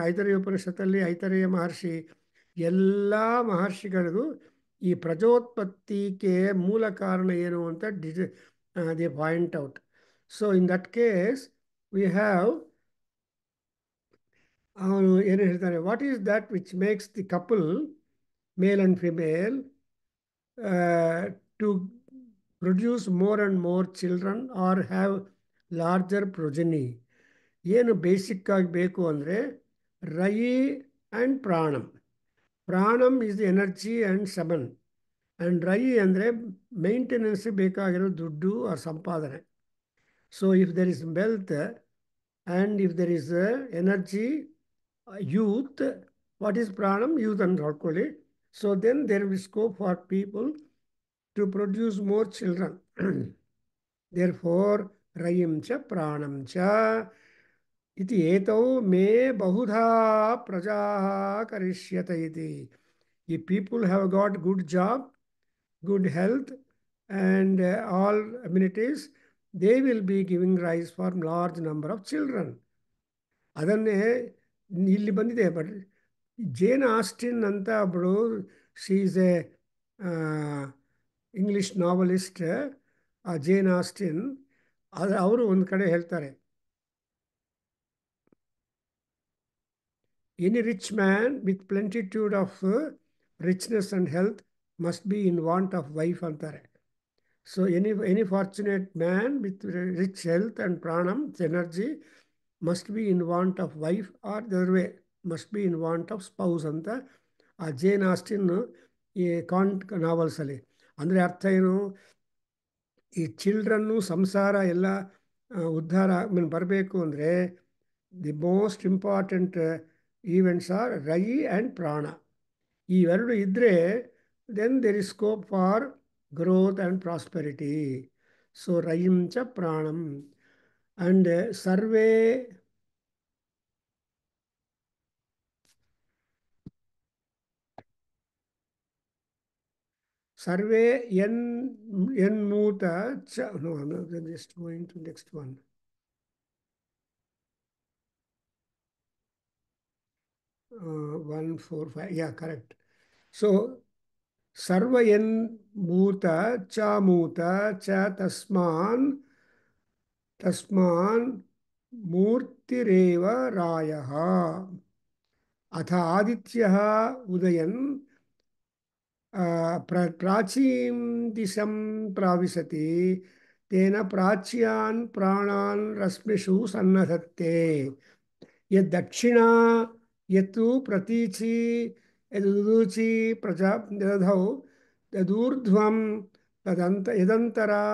ಐತರೇಯ ಉಪನಿಷತ್ತಲ್ಲಿ ಐತರೇಯ ಮಹರ್ಷಿ, ಎಲ್ಲ ಮಹರ್ಷಿಗಳಿಗೂ ಈ ಪ್ರಜೋತ್ಪತ್ತಿಗೆ ಮೂಲ ಕಾರಣ ಏನು ಅಂತ the point out. So in that case, we have ಅವನು ಏನು ಹೇಳ್ತಾನೆ, what is that which makes the couple male and female to produce more and more children R have larger progeny? ಏನು ಬೇಸಿಕ್ ಆಗಿ ಬೇಕು ಅಂದರೆ rayi and pranam. Pranam is the energy and ಸಮನ್, and rayi ಅಂದರೆ ಮೇಂಟೆನೆನ್ಸ್ಗೆ ಬೇಕಾಗಿರೋ ದುಡ್ಡು ಆ ಸಂಪಾದನೆ. So if there is wealth and if there is energy, youth, what is pranam? Youth and alcohol. So then there will be scope for people to produce more children. Therefore, rayim cha pranam cha iti etau me bahudha prajaha karishyata iti. If people have got good job, good health, and all amenities, they will be giving rise for large number of children. ಅದನ್ನೇ ಇಲ್ಲಿ ಬಂದಿದೆ. But Jane Austen ಅಂತ ಒಬ್ಬಳು, she is a English novelist, ಆ Jane Austen, ಅವರು ಒಂದು ಕಡೆ ಹೇಳ್ತಾರೆ, any rich man with plentitude of richness and health must be in want of wife ಅಂತಾರೆ. So any fortunate man with rich health and pranam energy must be in want of wife or the other way must be in want of spouse ಅಂತ ಆ Jane Austin ಈ ನಾವಲ್ಸಲ್ಲಿ. ಅಂದರೆ ಅರ್ಥ ಏನು, ಈ ಚಿಲ್ಡ್ರನ್ನು ಸಂಸಾರ ಎಲ್ಲ ಉದ್ಧಾರ ಬರಬೇಕು ಅಂದರೆ the most important events are rayi and prana. ಇವೆರಡು ಇದ್ದರೆ then there is scope for growth and prosperity. So ರಯಿಂ ಚ ಪ್ರಾಣಂ. ಆ್ಯಂಡ್ ಸರ್ವೇ ಸರ್ವೇ ಎನ್ಮೂತ ಚ, no, I'm not just going to next one. One, four, five, yeah, correct. So sarva enmuta cha muta cha tasman मूर्तिरेव रायः. अथ आदित्यः उदयन् प्राचीं दिशं प्राविशति, तेन प्राच्यान् प्राणान् रश्मिषु सन्नधत्ते. यद्दक्षिणा यत्तु प्रतीचि यदुदूचि प्रजा दधौ तदूर्ध्वं यदन्तरा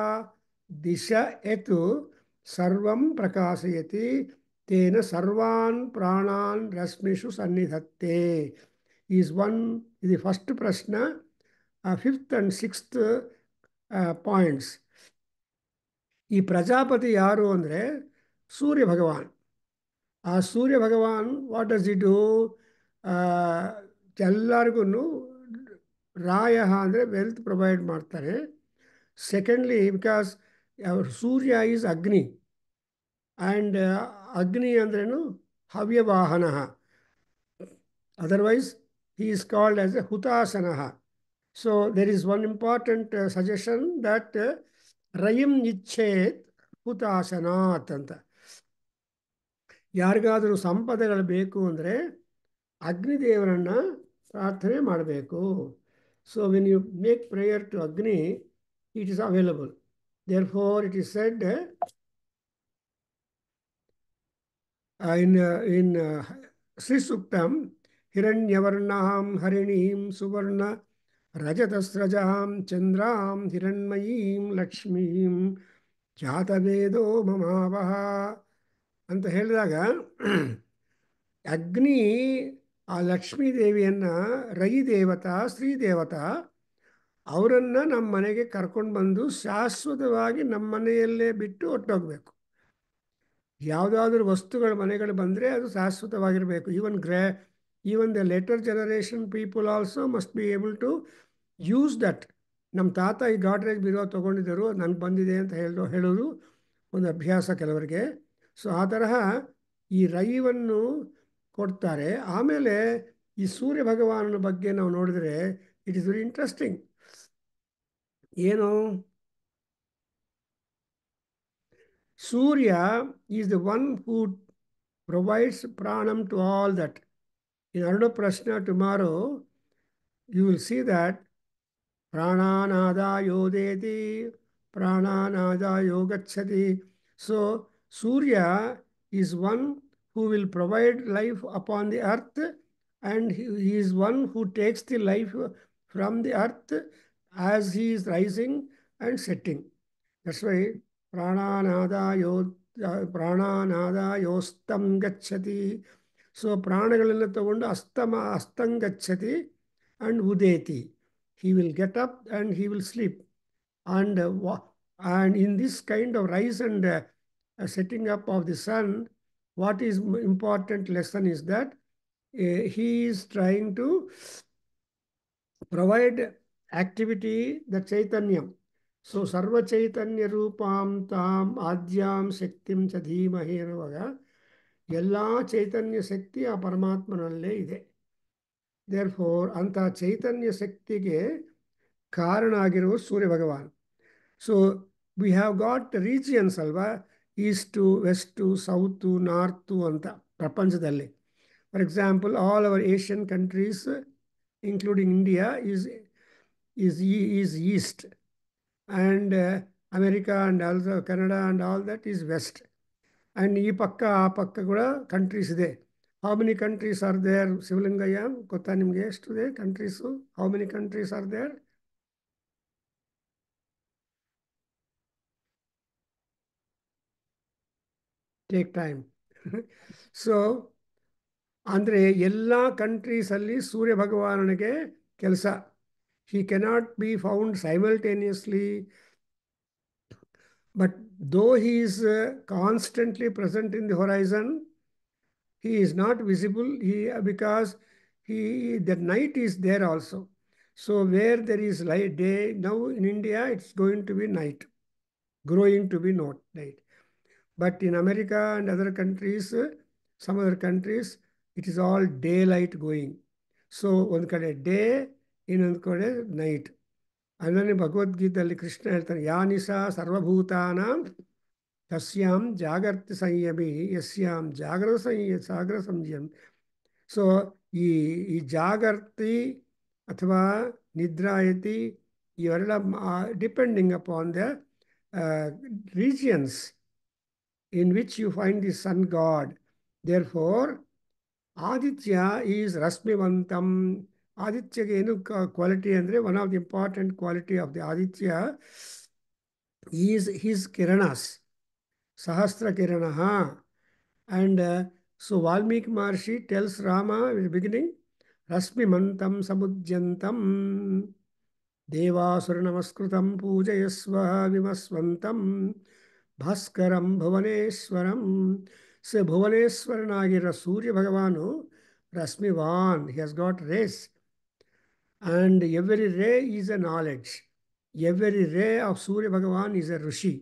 दिश यत् सर्वं प्रकाशयति, तेन सर्वान् प्राणान् रश्मिषु सन्निधत्ते. is the first prashna. Fifth and sixth points. ಈ ಪ್ರಜಾಪತಿ ಯಾರು ಅಂದರೆ ಸೂರ್ಯ ಭಗವಾನ್. ಆ Surya Bhagwan what does it do? ಎಲ್ಲರಿಗೂ ರಾಯ ಅಂದರೆ ವೆಲ್ತ್ ಪ್ರೊವೈಡ್ ಮಾಡ್ತಾರೆ. Secondly, because Surya is Agni, and Agni ಅಂದ್ರೇನು ಹವ್ಯವಾಹನ. Otherwise he is called as a Hutasana. So there is one important suggestion that Rayim Nichet Hutasanat ಅಂತ. ಯಾರಿಗಾದರೂ ಸಂಪದಗಳು ಬೇಕು ಅಂದರೆ ಅಗ್ನಿದೇವರನ್ನು ಪ್ರಾರ್ಥನೆ ಮಾಡಬೇಕು. So when you make prayer to Agni, it is available. Therefore it is said in Sri Suktam, हिरण्यवर्णां हरिणीं सुवर्ण रजतस्रजां चंद्रां हिरण्मयीं लक्ष्मीं ಜಾತವೇದೋ ಮಮಾವಹ ಅಂತ ಹೇಳಿದಾಗ, ಅಗ್ನಿ ಆ ಲಕ್ಷ್ಮೀ ದೇವಿಯನ್ನು, ರೈ ದೇವತಾ, ಶ್ರೀ ದೇವತಾ, ಅವರನ್ನು ನಮ್ಮ ಮನೆಗೆ ಕರ್ಕೊಂಡು ಬಂದು ಶಾಶ್ವತವಾಗಿ ನಮ್ಮ ಮನೆಯಲ್ಲೇ ಬಿಟ್ಟು ಹೊಟ್ಟೋಗ್ಬೇಕು. ಯಾವುದಾದ್ರೂ ವಸ್ತುಗಳು ಮನೆಗಳು ಬಂದರೆ ಅದು ಶಾಶ್ವತವಾಗಿರಬೇಕು. Even the later generation people also must be able to use that. ನಮ್ಮ ತಾತ ಈ ಗಾಡ್ರೇಜ್ ಬಿರೋ ತೊಗೊಂಡಿದ್ದರು, ನನಗೆ ಬಂದಿದೆ ಅಂತ ಹೇಳೋದು ಒಂದು ಅಭ್ಯಾಸ ಕೆಲವರಿಗೆ. ಸೊ ಆ ತರಹ ಈ ರೈವನ್ನು ಕೊಡ್ತಾರೆ. ಆಮೇಲೆ ಈ ಸೂರ್ಯ ಭಗವಾನನ ಬಗ್ಗೆ ನಾವು ನೋಡಿದ್ರೆ ಇಟ್ ಈಸ್ ವೆರಿ ಇಂಟ್ರೆಸ್ಟಿಂಗ್. ಏನು Surya is the one who provides pranam to all that. In Aruna Prashna tomorrow, you will see that prananada yodeti, prananada yogachati. So Surya is one who will provide life upon the earth, and he is one who takes the life from the earth as he is rising and setting. That's why prananada yo prananada yostam gachati. So ಪ್ರಾಣಗಳನ್ನು ತಗೊಂಡು ಅಸ್ತಂಗಚ್ಚತಿ and udeti. He will get up and he will sleep. And, and in this kind of rise and setting up of the sun, what is important lesson is that he is trying to provide activity, the chaitanyam. So sarva chaitanya rupam tam adyam shaktim cha dhimahi ಅನ್ನುವಾಗ ಎಲ್ಲ ಚೈತನ್ಯ ಶಕ್ತಿ ಆ ಪರಮಾತ್ಮನಲ್ಲೇ ಇದೆ. Therefore ಅಂತಹ ಚೈತನ್ಯ ಶಕ್ತಿಗೆ ಕಾರಣ ಆಗಿರುವ ಸೂರ್ಯ ಭಗವಾನ್. So we have got regions ಅಲ್ವಾ, ಈಸ್ಟು ವೆಸ್ಟು ಸೌತು ನಾರ್ತು ಅಂತ ಪ್ರಪಂಚದಲ್ಲಿ. For example, all our Asian countries including India is east, and America and also Canada and all that is west. And ಈ ಪಕ್ಕ ಆ ಪಕ್ಕ ಕೂಡ ಕಂಟ್ರೀಸ್ ಇದೆ. How many countries are there? Shivalingayya, ಗೊತ್ತಾ ನಿಮಗೆ ಎಷ್ಟಿದೆ countries? How many countries are there? Take time. So ಅಂದರೆ ಎಲ್ಲ ಕಂಟ್ರೀಸಲ್ಲಿ ಸೂರ್ಯ ಭಗವಾನನಿಗೆ ಕೆಲಸ. ಹಿ cannot be found simultaneously, but though he is constantly present in the horizon, he is not visible because the night is there also. So where there is light day, now in India it's going to be night, growing to be not night. But in America and other countries, some other countries, it is all daylight going. So one kade day, ಇನ್ನೊಂದು ಕಡೆ night. ಅದನ್ನೇ ಭಗವದ್ಗೀತೆಯಲ್ಲಿ ಕೃಷ್ಣ ಹೇಳ್ತಾನೆ, ಯಾನಿಸಾ ಸರ್ವಭೂತಾನಾಂ ತಸ್ಯಾಂ ಜಾಗರ್ತಿ ಸಂಯಮಿ ಯಸ್ಯಾಂ ಸಾಗರ ಸಂಯಮ. So ಈ ಜಾಗರ್ತಿ ಅಥವಾ ನಿದ್ರಾಯತಿ ಇವೆಲ್ಲ depending upon the regions in which you find the sun god. Therefore, Aditya is Rasmivantam. Aditya ಏನು quality ಅಂದರೆ, one of the important quality of the Aditya is his kiranas, Sahasra Kiranaha. And so Valmiki Maharshi tells Rama in the beginning, Rasmimantam Samudyantam Devasura Namaskrutam Pujayasva Vimaswantam ಭಾಸ್ಕರಂ ಭುವನೇಶ್ವರಂ. So ಭುವನೇಶ್ವರನಾಗಿರೋ ಸೂರ್ಯ ಭಗವಾನು ರಶ್ಮಿವಾನ್, he has got rays, and every ray is a knowledge. Every ray of Surya Bhagwan is a rishi.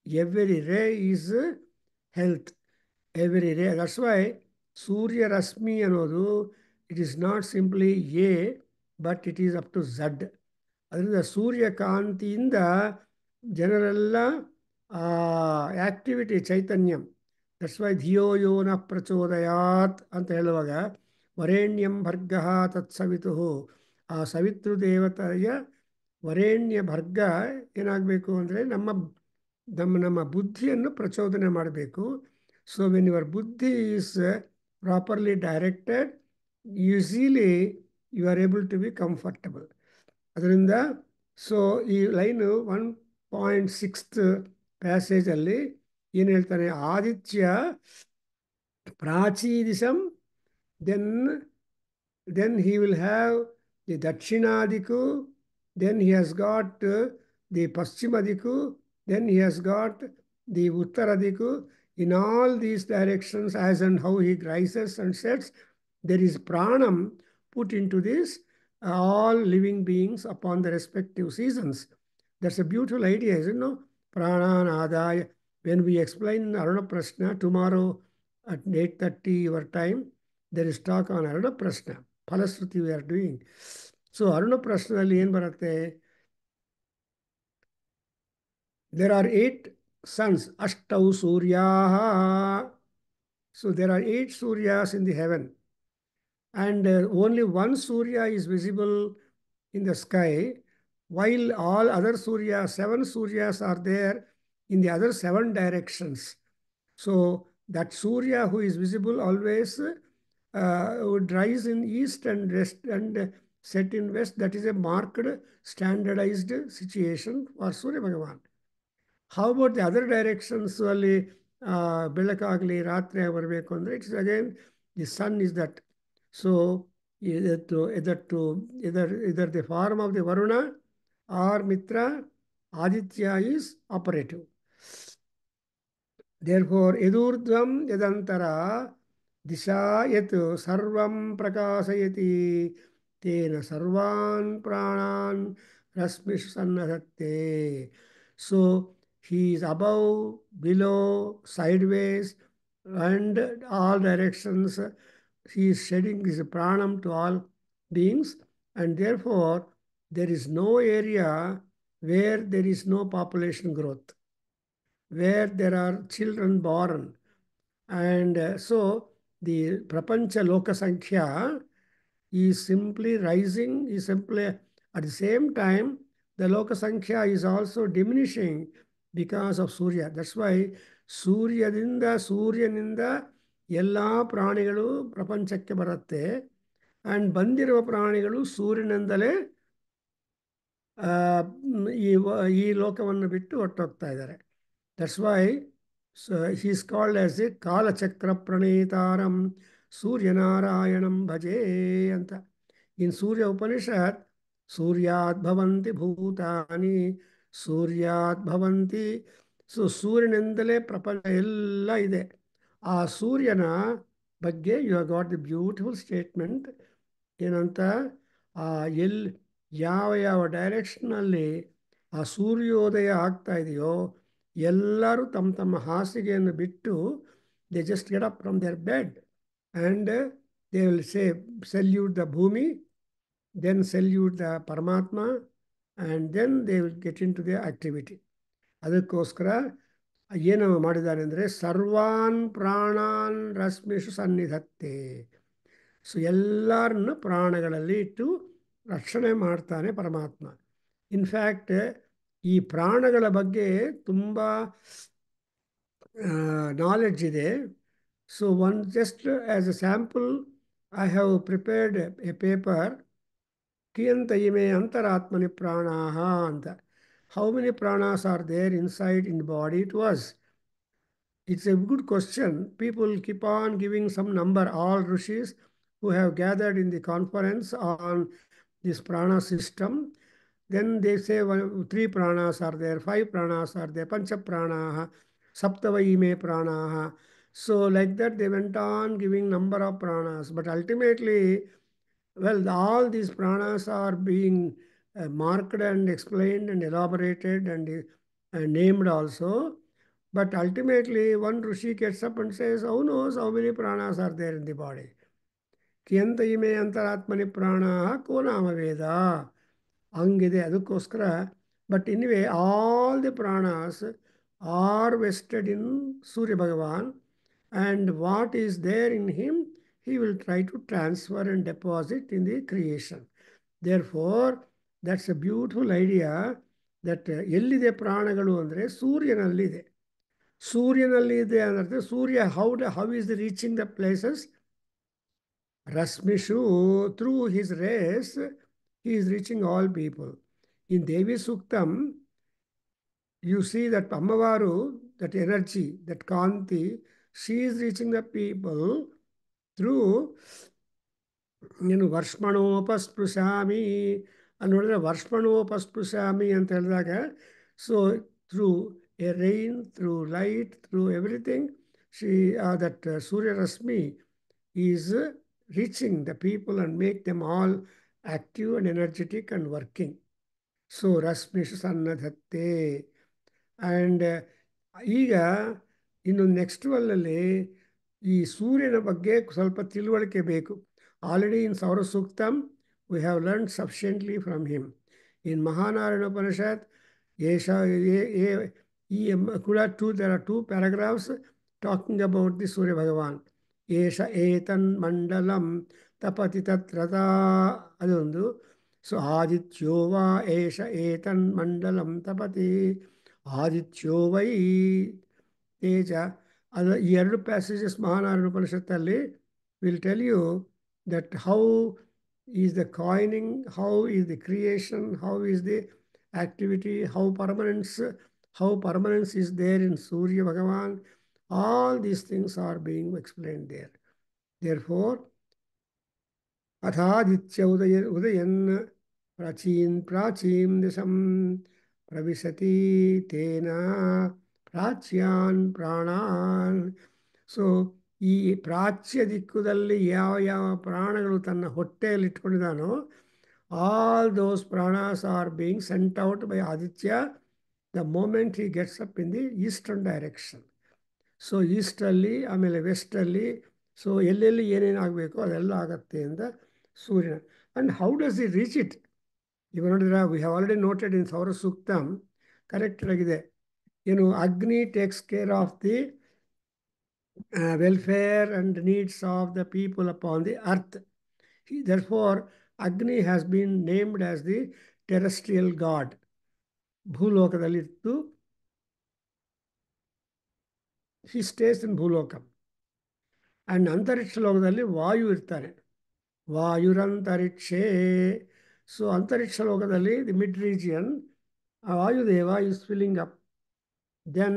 Every ray is health. Every ray, that's why Surya ರಶ್ಮಿ ಅನ್ನೋದು it is not simply a, but it is up to Z. ಅದರಿಂದ ಸೂರ್ಯಕಾಂತಿಯಿಂದ ಜನರೆಲ್ಲ activity ಚೈತನ್ಯಂ. That's why ಧಿಯೋ ಯೋ ನ ಪ್ರಚೋದಯಾತ್ ಅಂತ ಹೇಳುವಾಗ ವರೇಣ್ಯಂ ಭರ್ಗಃ ತತ್ಸವಿತು, ಆ ಸವಿತೃ ದೇವತೆಯ ವರೇಣ್ಯ ಭರ್ಗ ಏನಾಗಬೇಕು ಅಂದರೆ ನಮ್ಮ ಬುದ್ಧಿಯನ್ನು ಪ್ರಚೋದನೆ ಮಾಡಬೇಕು. So when your buddhi is properly directed, easily you are able to be comfortable. ಅದರಿಂದ ಸೊ ಈ ಲೈನು 1.6 ಪ್ಯಾಸೇಜಲ್ಲಿ ಏನು ಹೇಳ್ತಾನೆ, Aditya ಪ್ರಾಚೀದಿಶಂ, then he will have the Dakshinadiku, then he has got the Paschimadiku, then he has got the Uttaradiku. In all these directions, as and how he rises and sets, there is pranam put into this all living beings upon the respective seasons. That's a beautiful idea, isn't it? Prananadaya. When we explain Aruna Prashna tomorrow at 8:30 your time, there is talk on Aruna Prashna. Phalashruti we are doing. So Aruna Prashnadalli ಏನು ಬರುತ್ತೆ? There are 8 suns, Ashtau Suryaha. So there are 8 Suryas in the heaven, and only one Surya is visible in the sky, while all other Suryas, 7 Suryas, are there in the other 7 directions. So that Surya who is visible always would rise in east and rest and set in west. That is a marked, standardized situation for Surya Bhagavan. How about the other directions ಅಲ್ಲಿ ಬೆಳಕಾಗಲಿ ರಾತ್ರಿ ಬರಬೇಕು ಅಂದರೆ it's again the sun is that. So either the form of the Varuna or Mitra, Aditya is operative. Therefore, edurdvam yadantara disha yat sarvam prakasayati tena sarvan pranan rasmish sannadatte. So he is above, below, sideways, and all directions. He is shedding his pranam to all beings, and therefore there is no area where there is no population growth, where there are children born. And so the Prapancha Loka Sankhya is simply rising, is simply at the same time, the Loka Sankhya is also diminishing because of Surya. That's why ಸೂರ್ಯನಿಂದ ಎಲ್ಲ ಪ್ರಾಣಿಗಳು ಪ್ರಪಂಚಕ್ಕೆ ಬರುತ್ತೆ, and ಬಂದಿರುವ ಪ್ರಾಣಿಗಳು ಸೂರ್ಯನಿಂದಲೇ ಈ ಲೋಕವನ್ನು ಬಿಟ್ಟು ಹೊರಟೋಗ್ತಾ ಇದ್ದಾರೆ. That's why he is called as a Kalachakra Pranetaram Suryanarayanam Bhaje anta. In Surya Upanishad, Suryat Bhavanti Bhutani, Suryat Bhavanti. So ಸೂರ್ಯನಿಂದಲೇ ಪ್ರಪಂಚ ಎಲ್ಲ ಇದೆ. ಆ ಸೂರ್ಯನ ಬಗ್ಗೆ you have got the beautiful statement ಏನಂತ, ಯಾವ ಡೈರೆಕ್ಷನಲ್ಲಿ ಆ ಸೂರ್ಯೋದಯ ಆಗ್ತಾ ಇದೆಯೋ ಎಲ್ಲರೂ ತಮ್ಮ ತಮ್ಮ ಹಾಸಿಗೆಯನ್ನು ಬಿಟ್ಟು they just get up from their bed and they will say salute the bhumi, then salute the Paramatma, and then they will get into the activity. ಅದಕ್ಕೋಸ್ಕರ ಏನು ಮಾಡಿದ್ದಾರೆ ಅಂದರೆ ಸರ್ವಾನ್ ಪ್ರಾಣಾನ್ ರಶ್ಮಿಷು ಸನ್ನಿಧತ್ತೆ. ಸೊ ಎಲ್ಲರನ್ನು ಪ್ರಾಣಗಳಲ್ಲಿ ಇಟ್ಟು ರಕ್ಷಣೆ ಮಾಡ್ತಾನೆ ಪರಮಾತ್ಮ. ಇನ್ಫ್ಯಾಕ್ಟ್ ಈ ಪ್ರಾಣಗಳ ಬಗ್ಗೆ ತುಂಬ ನಾಲೆಡ್ಜ್ ಇದೆ. So just as a sample I have prepared a paper, ಕಿಯಂತ ಇಮೆ ಅಂತರಾತ್ಮನಿ ಪ್ರಾಣಾಹ ಅಂತ. How many pranas are there inside in body to us? It's a good question. People keep on giving some number. All rishis who have gathered in the conference on this prana system, then they say 3 pranas are there, 5 pranas are there, pancha pranaha, saptavaime pranaha. So like that they went on giving number of pranas. But ultimately, well, all these pranas are being marked and explained and elaborated and named also. But ultimately, one Rishi gets up and says, who knows how many pranas are there in the body? Kiyanta ime antaratmani pranaha ko nama veda. Angide adukkoskara. But anyway, all the pranas are vested in Surya Bhagavan, and what is there in him, he will try to transfer and deposit in the creation. Therefore, that's a beautiful idea that ಎಲ್ಲಿದೆ ಪ್ರಾಣಗಳು ಅಂದರೆ ಸೂರ್ಯನಲ್ಲಿದೆ. ಸೂರ್ಯನಲ್ಲಿ ಇದೆ ಅಂದರೆ ಸೂರ್ಯ how is reaching the places? Rasmishu, through his rays, he is reaching all people. In Devi Suktam, you see that Ammavaru, that energy, that Kanti, she is reaching the people through ವರ್ಷಮಣೋಪಸ್ಪೃಶಾಮಿ ಅಲ್ಲಿ ನೋಡಿದ್ರೆ ವರ್ಷಮಣೋಪಸ್ಪೃಶಾಮಿ ಅಂತ ಹೇಳಿದಾಗ, so through A rain, through light, through everything, that Surya Rasmi is reaching the people and make them all active and energetic and working. So Rasmishu Sannadhatte. And ಈಗ ಇನ್ನು next ವಲ್ಲಲ್ಲಿ ಈ ಸೂರ್ಯನ ಬಗ್ಗೆ ಸ್ವಲ್ಪ ತಿಳುವಳಿಕೆ ಬೇಕು. Already in Saura Suktam we have learn sufficiently from him. In Mahanarayana Upanishad There are two paragraphs talking about the Surya Bhagavan. Esha etan mandalam tapati tatrata adondu. So Adityo va esha etan mandalam tapati Adityo vai teja. ಈ ಎರಡು passages Mahanarayana ಉಪನಿಷತ್ತಲ್ಲಿ will tell you that how is the coining, how is the creation, how is the activity, how permanence is there in Surya Bhagavan. All these things are being explained there. Therefore, अथादित्य उदयन प्राचीन दिशम प्रविशति तेन ಪ್ರಾಚ್ಯಾನ್ ಪ್ರಾಣಾನ್. So ಈ ಪ್ರಾಚ್ಯ ದಿಕ್ಕುದಲ್ಲಿ ಯಾವ ಯಾವ ಪ್ರಾಣಗಳು ತನ್ನ ಹೊಟ್ಟೆಯಲ್ಲಿ ಇಟ್ಕೊಂಡಿದ್ದಾನೋ all those pranas are being sent out by Aditya the moment he gets up in the eastern direction. So ಈಸ್ಟಲ್ಲಿ ಆಮೇಲೆ ವೆಸ್ಟಲ್ಲಿ, ಸೊ ಎಲ್ಲೆಲ್ಲಿ ಏನೇನು ಆಗಬೇಕು ಅದೆಲ್ಲ ಆಗತ್ತೆ ಅಂತ ಸೂರ್ಯನ. And how does it reach it? ಇವಾಗ ನೋಡಿದ್ರೆ we have already noted in Saura ಸೂಕ್ತಂ correct ಆಗಿದೆ. ಏನು ಅಗ್ನಿ takes care of the welfare and needs of the people upon the earth. Therefore, Agni has been named as the terrestrial god. ಭೂಲೋಕದಲ್ಲಿತ್ತು, he stays in Bhuloka. And ಅಂತರಿಕ್ಷ ಲೋಕದಲ್ಲಿ ವಾಯು ಇರ್ತಾನೆ, ವಾಯುರಂತರಿಕ್ಷೇ. So ಅಂತರಿಕ್ಷ ಲೋಕದಲ್ಲಿ the mid region Vayudeva is filling up. Then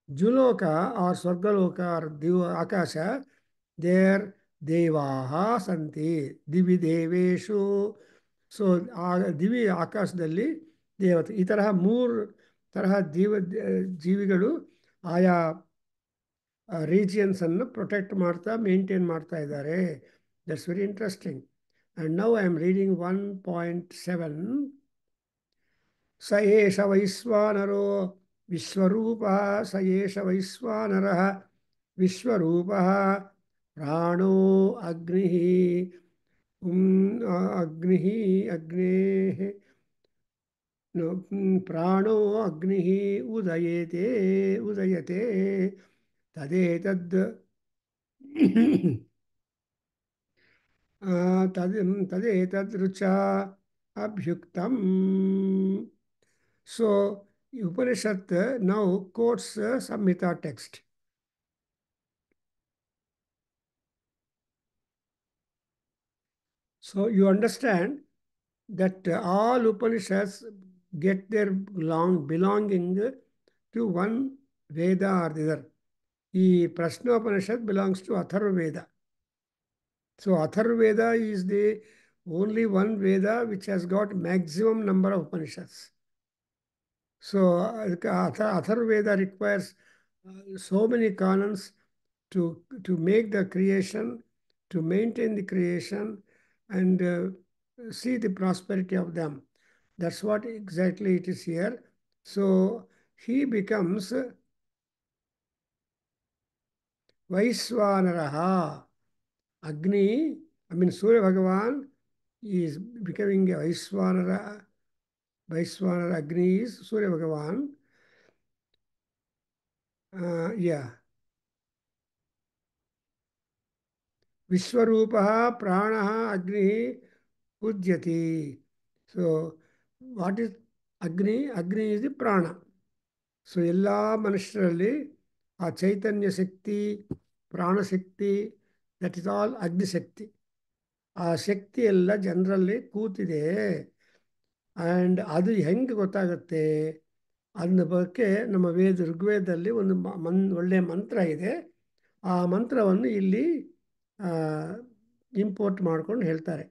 ಜುಲೋಕ or Swargaloka or akasha, there ದೇವಾಹ ಸಂತಿ ದಿವಿ ದೇವೇಶು. ಸೊ ಆ ದಿವಿ ಆಕಾಶದಲ್ಲಿ ದೇವತೆ. ಈ ತರಹ ಮೂರು ತರಹ ಜೀವಿಗಳು ಆಯಾ ರೀಜಿಯನ್ಸನ್ನು ಪ್ರೊಟೆಕ್ಟ್ ಮಾಡ್ತಾ ಮೇಂಟೈನ್ ಮಾಡ್ತಾ ಇದ್ದಾರೆ. That's very interesting. And now I am reading 1.7. ಸ ಏಷ ವೈಶ್ವಾನರೋ ವಿಶ್ವರೂಪಃ, ಸ ಏಷ ವೈಶ್ವಾನರಃ ವಿಶ್ವರೂಪಃ, ಪ್ರಾಣೋ ಅಗ್ನಿಃ ಅಗ್ನಿಃ ಅಗ್ನೇಃ ಪ್ರಾಣೋ ಅಗ್ನಿಃ ಉದಯತೆ ತದೇತದ್ ತದೇತದ್ ರುಚಾ ಅಭ್ಯುಕ್ತಂ. So Upanishad now quotes Samhita text. So you understand that all Upanishads get their belonging to one Veda or the other. ಈ Prashnopanishad belongs to Atharva Veda. So Atharva Veda is the only one Veda which has got maximum number of Upanishads. So Atharva Veda requires so many canons to make the creation, to maintain the creation, and see the prosperity of them. That's what exactly it is here. So he becomes Vaishwanaraha. Agni, I mean Surya Bhagavan is becoming a Vaishwanara. Vaishwanara Agni is Surya Bhagavan. Yeah. Vishwarupah Pranaha Agni Pujyati. So what is Agni? Agni is the Prana. So ಎಲ್ಲ ಮನುಷ್ಯರಲ್ಲಿ ಆ ಚೈತನ್ಯ ಶಕ್ತಿ, ಪ್ರಾಣಶಕ್ತಿ, that is all ಅಗ್ನಿಶಕ್ತಿ. ಆ ಶಕ್ತಿ ಎಲ್ಲ ಜನರಲ್ಲಿ ಕೂತಿದೆ. And ಅದು ಹೆಂಗೆ ಗೊತ್ತಾಗುತ್ತೆ ಅದನ್ನ ಬಗ್ಗೆ ನಮ್ಮ ಋಗ್ವೇದದಲ್ಲಿ ಒಂದು ಒಳ್ಳೆಯ ಮಂತ್ರ ಇದೆ. ಆ ಮಂತ್ರವನ್ನು ಇಲ್ಲಿ ಇಂಪೋರ್ಟ್ ಮಾಡ್ಕೊಂಡು ಹೇಳ್ತಾರೆ.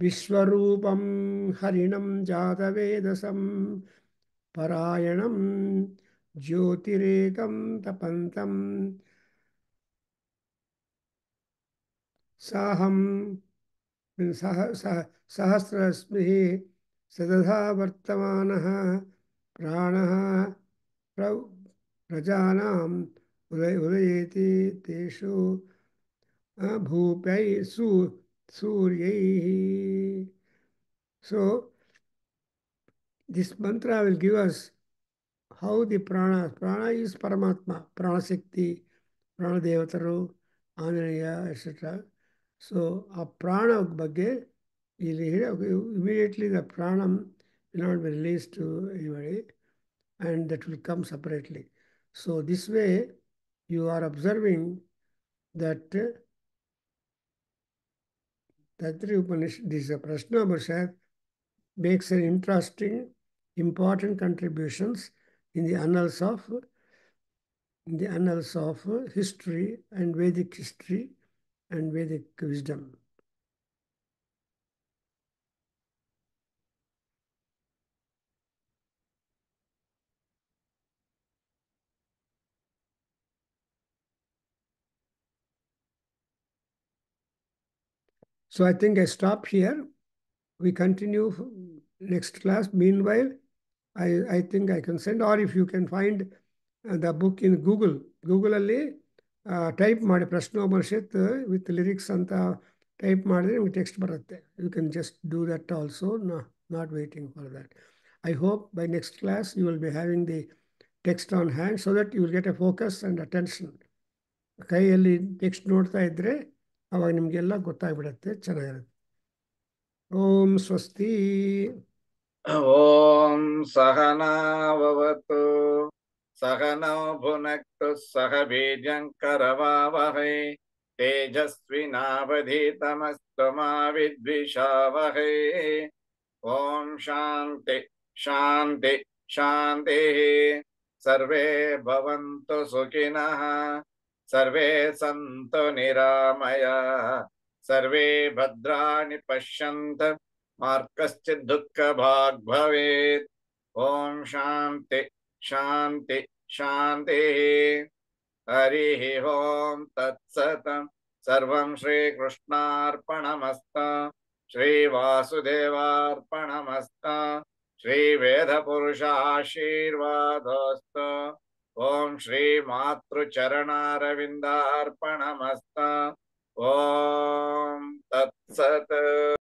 ವಿಶ್ವರೂಪಂ ಹರಿಣಂ ಜಾತವೇದಸಂ ಪರಾಯಣಂ ಜ್ಯೋತಿರೇಕಂ ತಪಂತಂ ಸಾಹಂ ಸಹಸ್ರಸ್ಮಿಃ ಸದಾ ವರ್ತಮಾನಃ ಪ್ರಾಣಃ ಪ್ರಜಾನಾಂ ಉದಯೇತಿ ತೇಷು ಭೂಪೈ ಸೂರ್ಯೈಃ. So this mantra will give us how the prana is Paramatma, prana Shakti, prana ದೇವತರು, ಆಂಜನೇಯ ಎಕ್ಸೆಟ್ರಾ. ಸೊ ಆ ಪ್ರಾಣ ಬಗ್ಗೆ ಇಲ್ಲಿ immediately the pranam will not be released to anybody and that will come separately. So this way you are observing that Tatri Upanishad, this Prashna Upanishad makes an interesting, important contributions in the annals of history and Vedic history and Vedic wisdom. So I think I stop here. We continue next class. Meanwhile, I think I can send, or if you can find the book in Google. Google-ಅಲ್ಲಿ type ಮಾಡಿ Prashnopanishad with lyrics ಅಂತ type ಮಾಡಿದ್ರೆ ನಿಮಗೆ text ಬರುತ್ತೆ. You can just do that also, not waiting for that. I hope by next class you will be having the text on hand so that you will get a focus and attention. ಕೈಯಲ್ಲಿ text ನೋಡ್ತಾ ಇದ್ದರೆ ಅವಾಗ ನಿಮಗೆಲ್ಲ ಗೊತ್ತಾಗ್ಬಿಡತ್ತೆ, ಚೆನ್ನಾಗಿರುತ್ತೆ. ಓಂ ಸ್ವಸ್ತಿ. ಓಂ ಸಹನಾವವತು ಸಹನೌ ಭುನಕ್ತು ಸಹ ಬೀಜಂಕರವಾವಹೈ ತೇಜಸ್ವಿನಾವಧೀತಮಸ್ತು ಮಾ ವಿದ್ವಿಷಾವಹೈ. ಓಂ ಶಾಂತಿ ಶಾಂತಿ ಶಾಂತಿ. ಸರ್ವೇ ಭವಂತು ಸುಖಿನಃ, ಸರ್ವೇ ಸಂತು ನಿರಾಮಯಾಃ, ಸರ್ವೇ ಭದ್ರಾಣಿ ಪಶ್ಯಂತು ಮಾ ಕಶ್ಚಿತ್ ದುಃಖಭಾಗ್ ಭವೇತ್. ಓಂ ಶಾಂತಿ ಶಾಂತಿ ಶಾಂತಿ. ಹರಿ ಓಂ ತತ್ಸತ್. ಸರ್ವಂ ಶ್ರೀಕೃಷ್ಣಾರ್ಪಣಮಸ್ತು. ಶ್ರೀ ವಾಸುದೇವಾರ್ಪಣಮಸ್ತು. ಶ್ರೀ ವೇದಪುರುಷಾಶೀರ್ವಾದೋಸ್ತು. ಓಂ ಶ್ರೀ ಮಾತೃಚರಣಾರವಿಂದಾರ್ಪಣಮಸ್ತು. ಓಂ ತತ್ಸತ್.